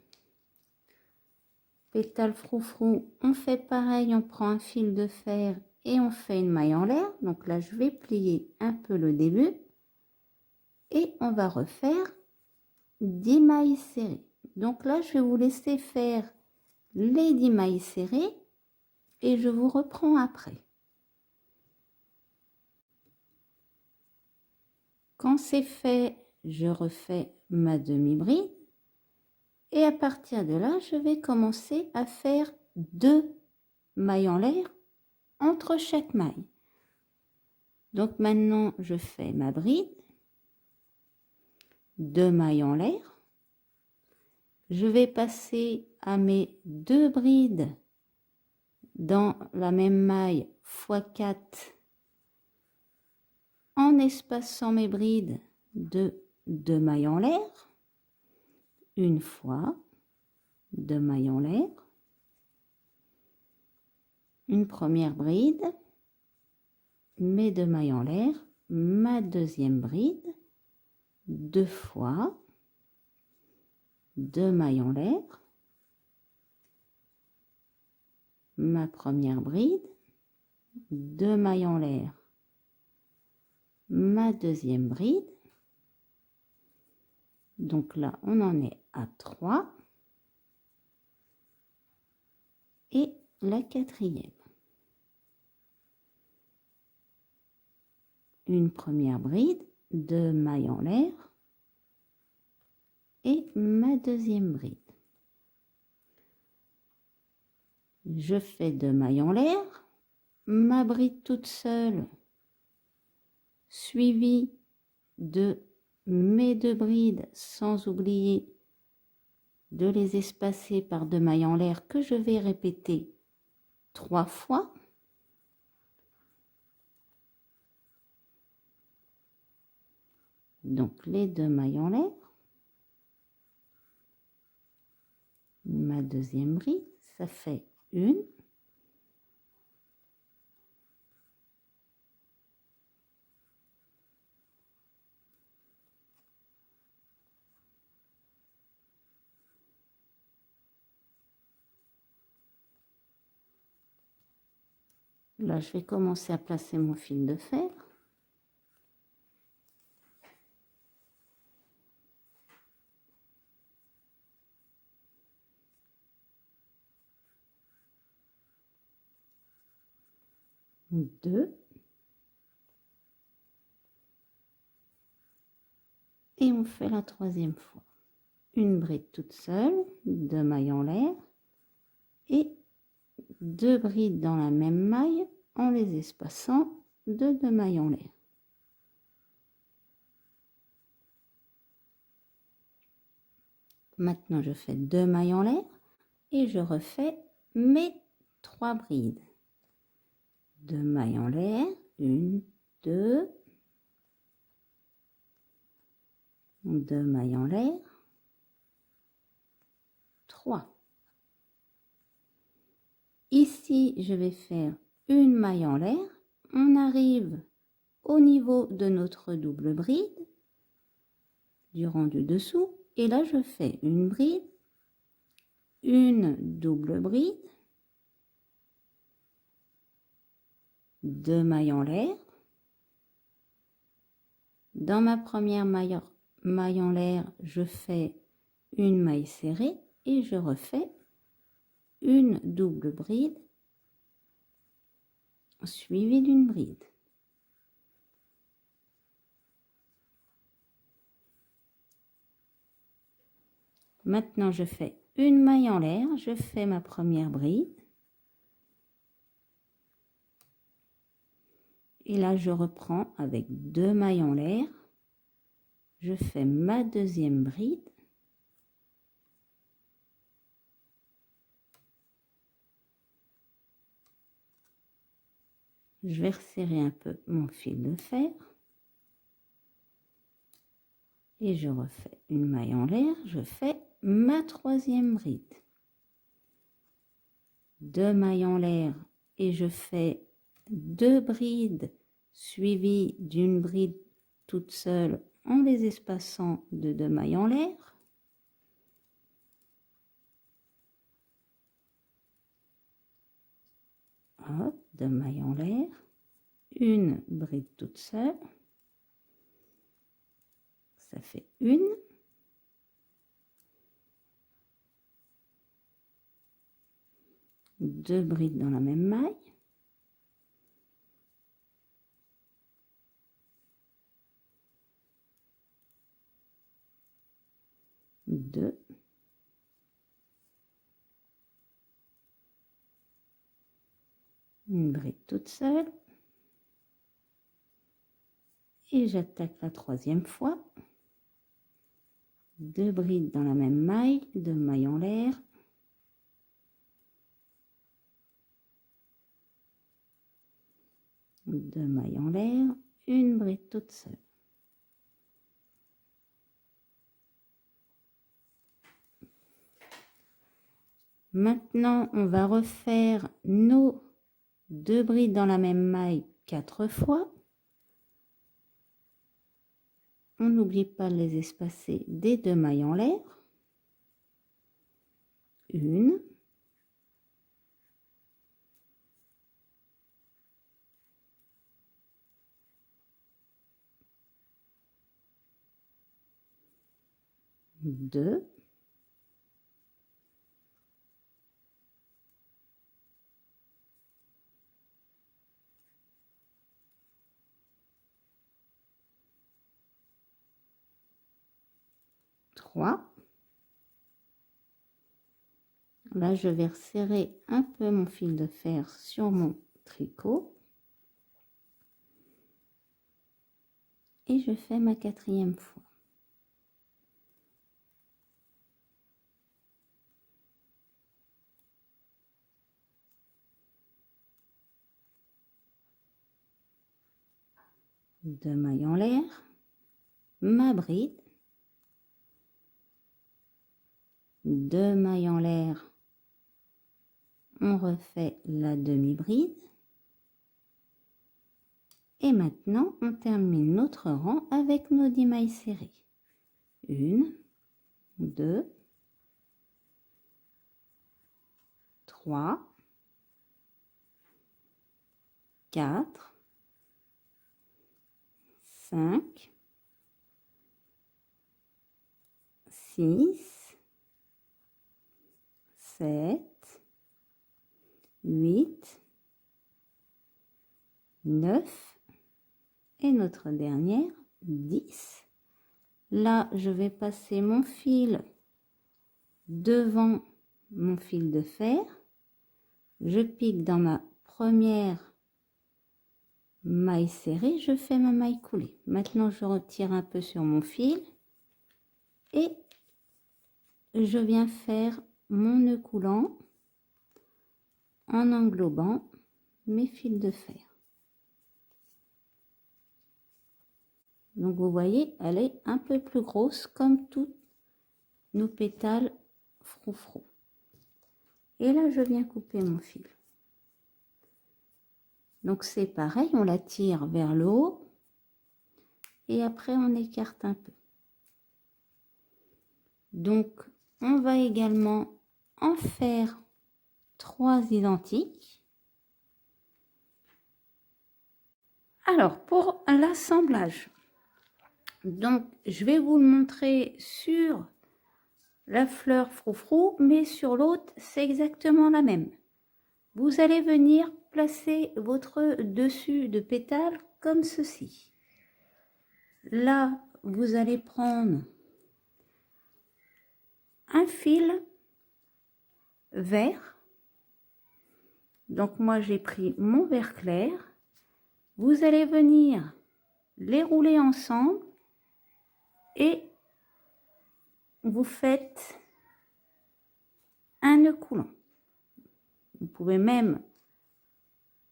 pétale froufrou, on fait pareil, on prend un fil de fer et on fait une maille en l'air. Donc là, je vais plier un peu le début et on va refaire 10 mailles serrées. Donc là, je vais vous laisser faire les 10 mailles serrées et je vous reprends après. Quand c'est fait, je refais ma demi-bride et à partir de là, je vais commencer à faire 2 mailles en l'air entre chaque maille. Donc maintenant, je fais ma bride, 2 mailles en l'air. Je vais passer à mes 2 brides dans la même maille x 4 en espaçant mes brides de 2 mailles en l'air. Une fois, 2 mailles en l'air. Une première bride, mes 2 mailles en l'air, ma deuxième bride, 2 fois, 2 mailles en l'air, ma première bride, 2 mailles en l'air, ma deuxième bride. Donc là, on en est à 3 et la quatrième. Une première bride, 2 mailles en l'air et ma deuxième bride. Je fais 2 mailles en l'air, ma bride toute seule, suivie de mes 2 brides, sans oublier de les espacer par 2 mailles en l'air que je vais répéter 3 fois. Donc les 2 mailles en l'air, ma deuxième bride, ça fait une, là je vais commencer à placer mon fil de fer. Deux. Et on fait la troisième fois. Une bride toute seule, 2 mailles en l'air et 2 brides dans la même maille en les espaçant de 2 mailles en l'air. Maintenant, je fais 2 mailles en l'air et je refais mes 3 brides. 2 mailles en l'air, 1, 2, 2 mailles en l'air, 3. Ici, je vais faire une maille en l'air. On arrive au niveau de notre double bride du rang du dessous. Et là, je fais une bride, une double bride, 2 mailles en l'air. Dans ma première maille en l'air, je fais une maille serrée et je refais une double bride suivie d'une bride. Maintenant, je fais une maille en l'air, je fais ma première bride. Et là, je reprends avec 2 mailles en l'air. Je fais ma deuxième bride. Je vais resserrer un peu mon fil de fer. Et je refais une maille en l'air. Je fais ma troisième bride. 2 mailles en l'air et je fais 2 brides suivies d'une bride toutes seules en les espaçant de 2 mailles en l'air. Hop, 2 mailles en l'air, une bride toute seule, ça fait une, deux brides dans la même maille, deux, une bride toute seule, et j'attaque la troisième fois, deux brides dans la même maille, deux mailles en l'air, deux mailles en l'air, une bride toute seule. Maintenant, on va refaire nos deux brides dans la même maille 4 fois. On n'oublie pas de les espacer des deux mailles en l'air. Une, deux, trois. Là, je vais resserrer un peu mon fil de fer sur mon tricot. Et je fais ma quatrième fois. Deux mailles en l'air, ma bride, deux mailles en l'air, on refait la demi-bride. Et maintenant, on termine notre rang avec nos 10 mailles serrées. Une, deux, trois, quatre, 5, 6, 7, 8, 9 et notre dernière 10. Là, je vais passer mon fil devant mon fil de fer. Je pique dans ma première maille serrée, je fais ma maille coulée. Maintenant, je retire un peu sur mon fil et je viens faire mon nœud coulant en englobant mes fils de fer. Donc, vous voyez, elle est un peu plus grosse comme toutes nos pétales froufrou. Et là, je viens couper mon fil. Donc, c'est pareil, on la tire vers le haut et après, on écarte un peu. Donc, on va également en faire 3 identiques. Alors, pour l'assemblage, donc je vais vous le montrer sur la fleur froufrou, mais sur l'autre, c'est exactement la même. Vous allez venir placer votre dessus de pétale comme ceci. Là, vous allez prendre un fil vert. Donc moi, j'ai pris mon vert clair. Vous allez venir les rouler ensemble et vous faites un nœud coulant. Vous pouvez même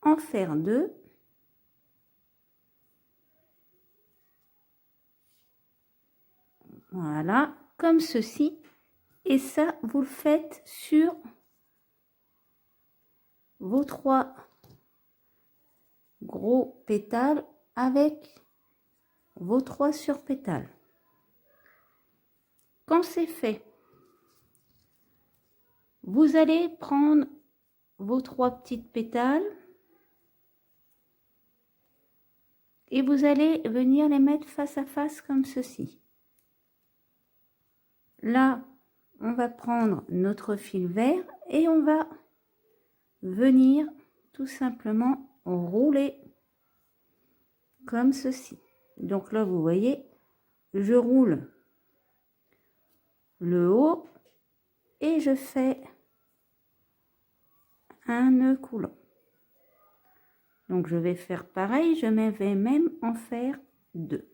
en faire 2. Voilà, comme ceci. Et ça, vous le faites sur vos 3 gros pétales avec vos 3 surpétales. Quand c'est fait, vous allez prendre vos 3 petites pétales et vous allez venir les mettre face à face comme ceci. Là, on va prendre notre fil vert et on va venir tout simplement rouler comme ceci. Donc là, vous voyez, je roule le haut et je fais un nœud coulant. Donc je vais faire pareil, je vais même en faire 2.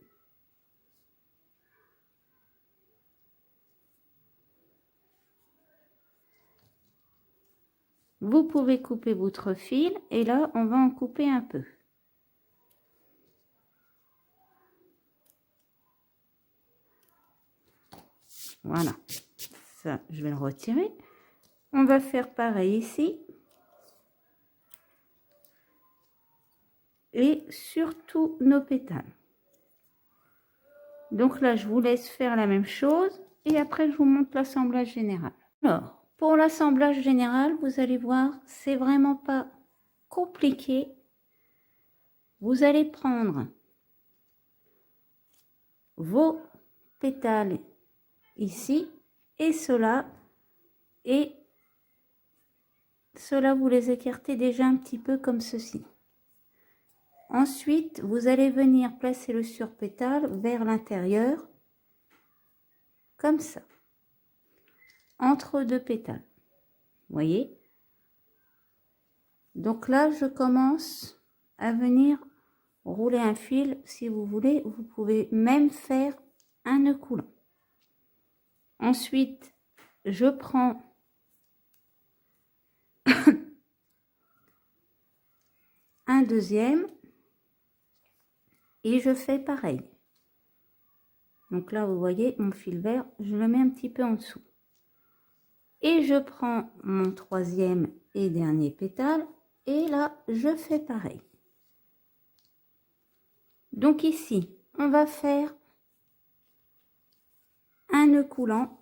Vous pouvez couper votre fil et là on va en couper un peu. Voilà, ça je vais le retirer. On va faire pareil ici. Et sur tous nos pétales. Donc là, je vous laisse faire la même chose et après, je vous montre l'assemblage général. Alors, pour l'assemblage général, vous allez voir, c'est vraiment pas compliqué. Vous allez prendre vos pétales ici et cela, vous les écartez déjà un petit peu comme ceci. Ensuite, vous allez venir placer le surpétale vers l'intérieur, comme ça, entre 2 pétales. Vous voyez? Donc là, je commence à venir rouler un fil. Si vous voulez, vous pouvez même faire un nœud coulant. Ensuite, je prends un deuxième et je fais pareil. Donc là, vous voyez, mon fil vert, je le mets un petit peu en dessous. Et je prends mon troisième et dernier pétale et là, je fais pareil. Donc ici, on va faire un nœud coulant.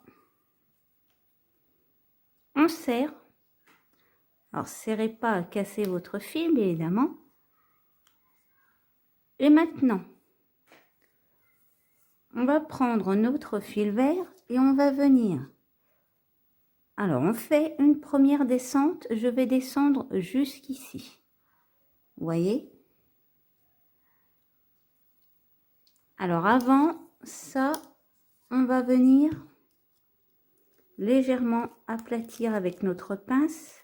On serre. Alors, serrez pas à casser votre fil, évidemment. Et maintenant, on va prendre notre fil vert et on va venir. Alors, on fait une première descente. Je vais descendre jusqu'ici. Vous voyez? Alors, avant ça, on va venir légèrement aplatir avec notre pince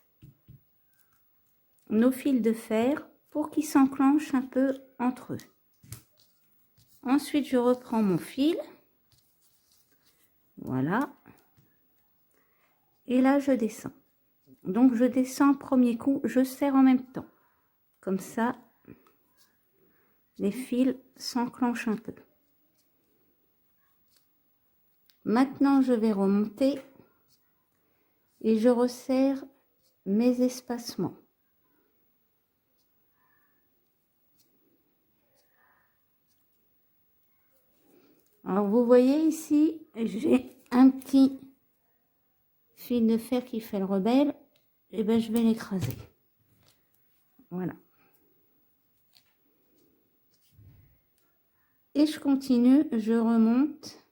nos fils de fer pour qu'ils s'enclenchent un peu entre eux. Ensuite, je reprends mon fil. Voilà. Et là, je descends. Donc, je descends premier coup, je serre en même temps. Comme ça, les fils s'enclenchent un peu. Maintenant, je vais remonter et je resserre mes espacements. Alors, vous voyez ici, j'ai un petit fil de fer qui fait le rebelle. Et ben, je vais l'écraser. Voilà. Et je continue, je remonte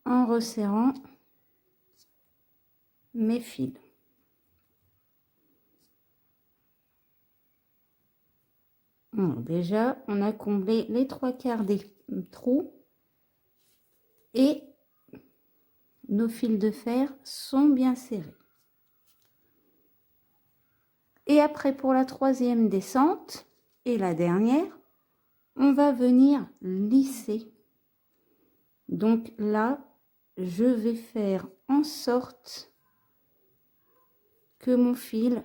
en resserrant mes fils. Bon, déjà, on a comblé les 3/4 des trous et nos fils de fer sont bien serrés. Et après, pour la troisième descente et la dernière, on va venir lisser. Donc là, je vais faire en sorte que mon fil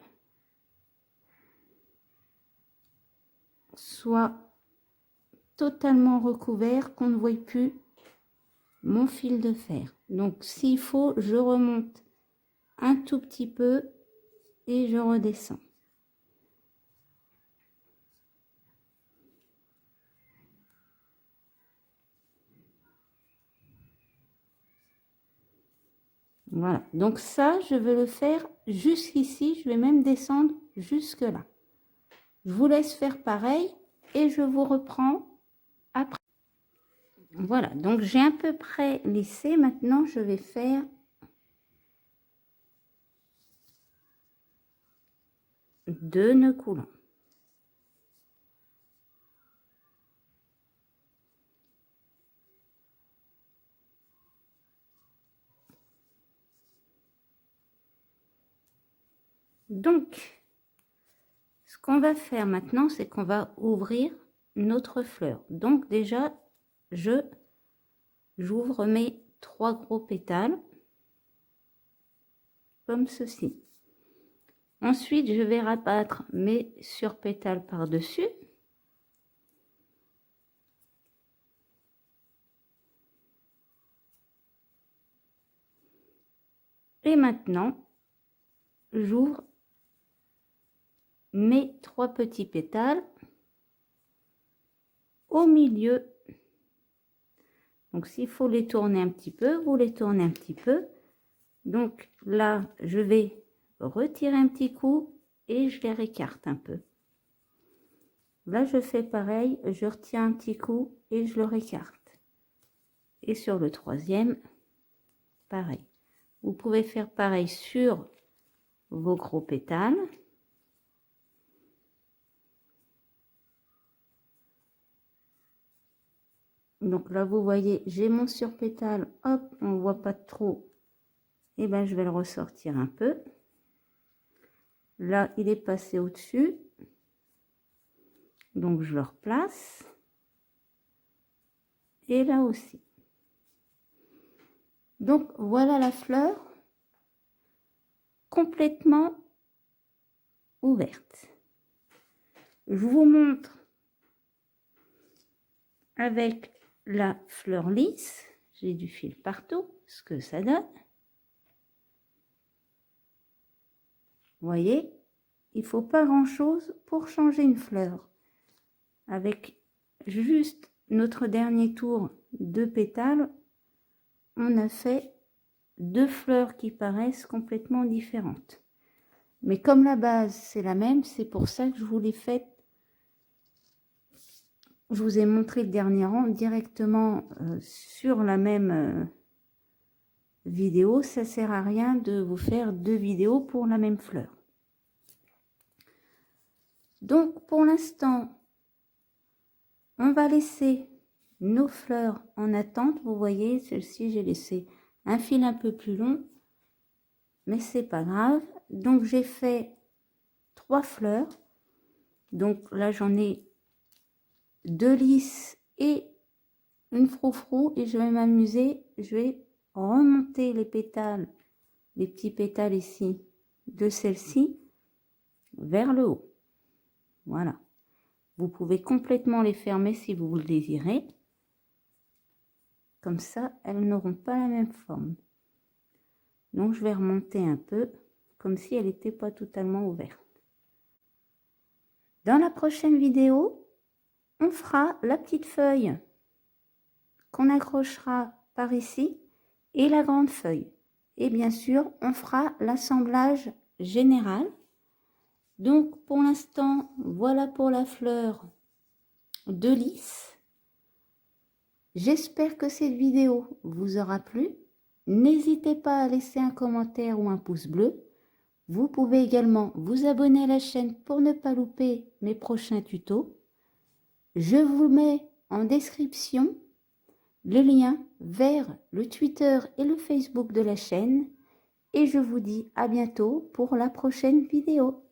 soit totalement recouvert, qu'on ne voie plus mon fil de fer. Donc s'il faut, je remonte un tout petit peu et je redescends. Voilà, donc ça, je veux le faire jusqu'ici. Je vais même descendre jusque là. Je vous laisse faire pareil et je vous reprends après. Voilà, donc j'ai à peu près lissé. Maintenant, je vais faire deux nœuds coulants. Donc, ce qu'on va faire maintenant, c'est qu'on va ouvrir notre fleur. Donc déjà, j'ouvre mes 3 gros pétales, comme ceci. Ensuite, je vais rabattre mes surpétales par-dessus. Et maintenant, j'ouvre mes 3 petits pétales au milieu. Donc, s'il faut les tourner un petit peu, vous les tournez un petit peu. Donc là, je vais retirer un petit coup et je les récarte un peu. Là, je fais pareil, je retiens un petit coup et je le récarte. Et sur le troisième, pareil. Vous pouvez faire pareil sur vos gros pétales. Donc là, vous voyez, j'ai mon surpétale, hop, on ne voit pas trop. Et ben, je vais le ressortir un peu. Là, il est passé au-dessus. Donc, je le replace. Et là aussi. Donc, voilà la fleur complètement ouverte. Je vous montre avec la fleur lisse. J'ai du fil partout, ce que ça donne. Vous voyez, il ne faut pas grand-chose pour changer une fleur. Avec juste notre dernier tour de pétales, on a fait 2 fleurs qui paraissent complètement différentes. Mais comme la base, c'est la même, c'est pour ça que je vous l'ai faite. Je vous ai montré le dernier rang directement sur la même vidéo. Ça sert à rien de vous faire 2 vidéos pour la même fleur. Donc, pour l'instant, on va laisser nos fleurs en attente. Vous voyez, celle-ci, j'ai laissé un fil un peu plus long, mais c'est pas grave. Donc, j'ai fait 3 fleurs. Donc là, j'en ai 2 lisses et une froufrou. Et je vais m'amuser. Je vais remonter les pétales, les petits pétales ici, de celle-ci, vers le haut. Voilà. Vous pouvez complètement les fermer si vous le désirez. Comme ça, elles n'auront pas la même forme. Donc, je vais remonter un peu, comme si elle n'était pas totalement ouverte. Dans la prochaine vidéo, on fera la petite feuille qu'on accrochera par ici et la grande feuille. Et bien sûr, on fera l'assemblage général. Donc, pour l'instant, voilà pour la fleur de lys. J'espère que cette vidéo vous aura plu. N'hésitez pas à laisser un commentaire ou un pouce bleu. Vous pouvez également vous abonner à la chaîne pour ne pas louper mes prochains tutos. Je vous mets en description le lien vers le Twitter et le Facebook de la chaîne. Et je vous dis à bientôt pour la prochaine vidéo.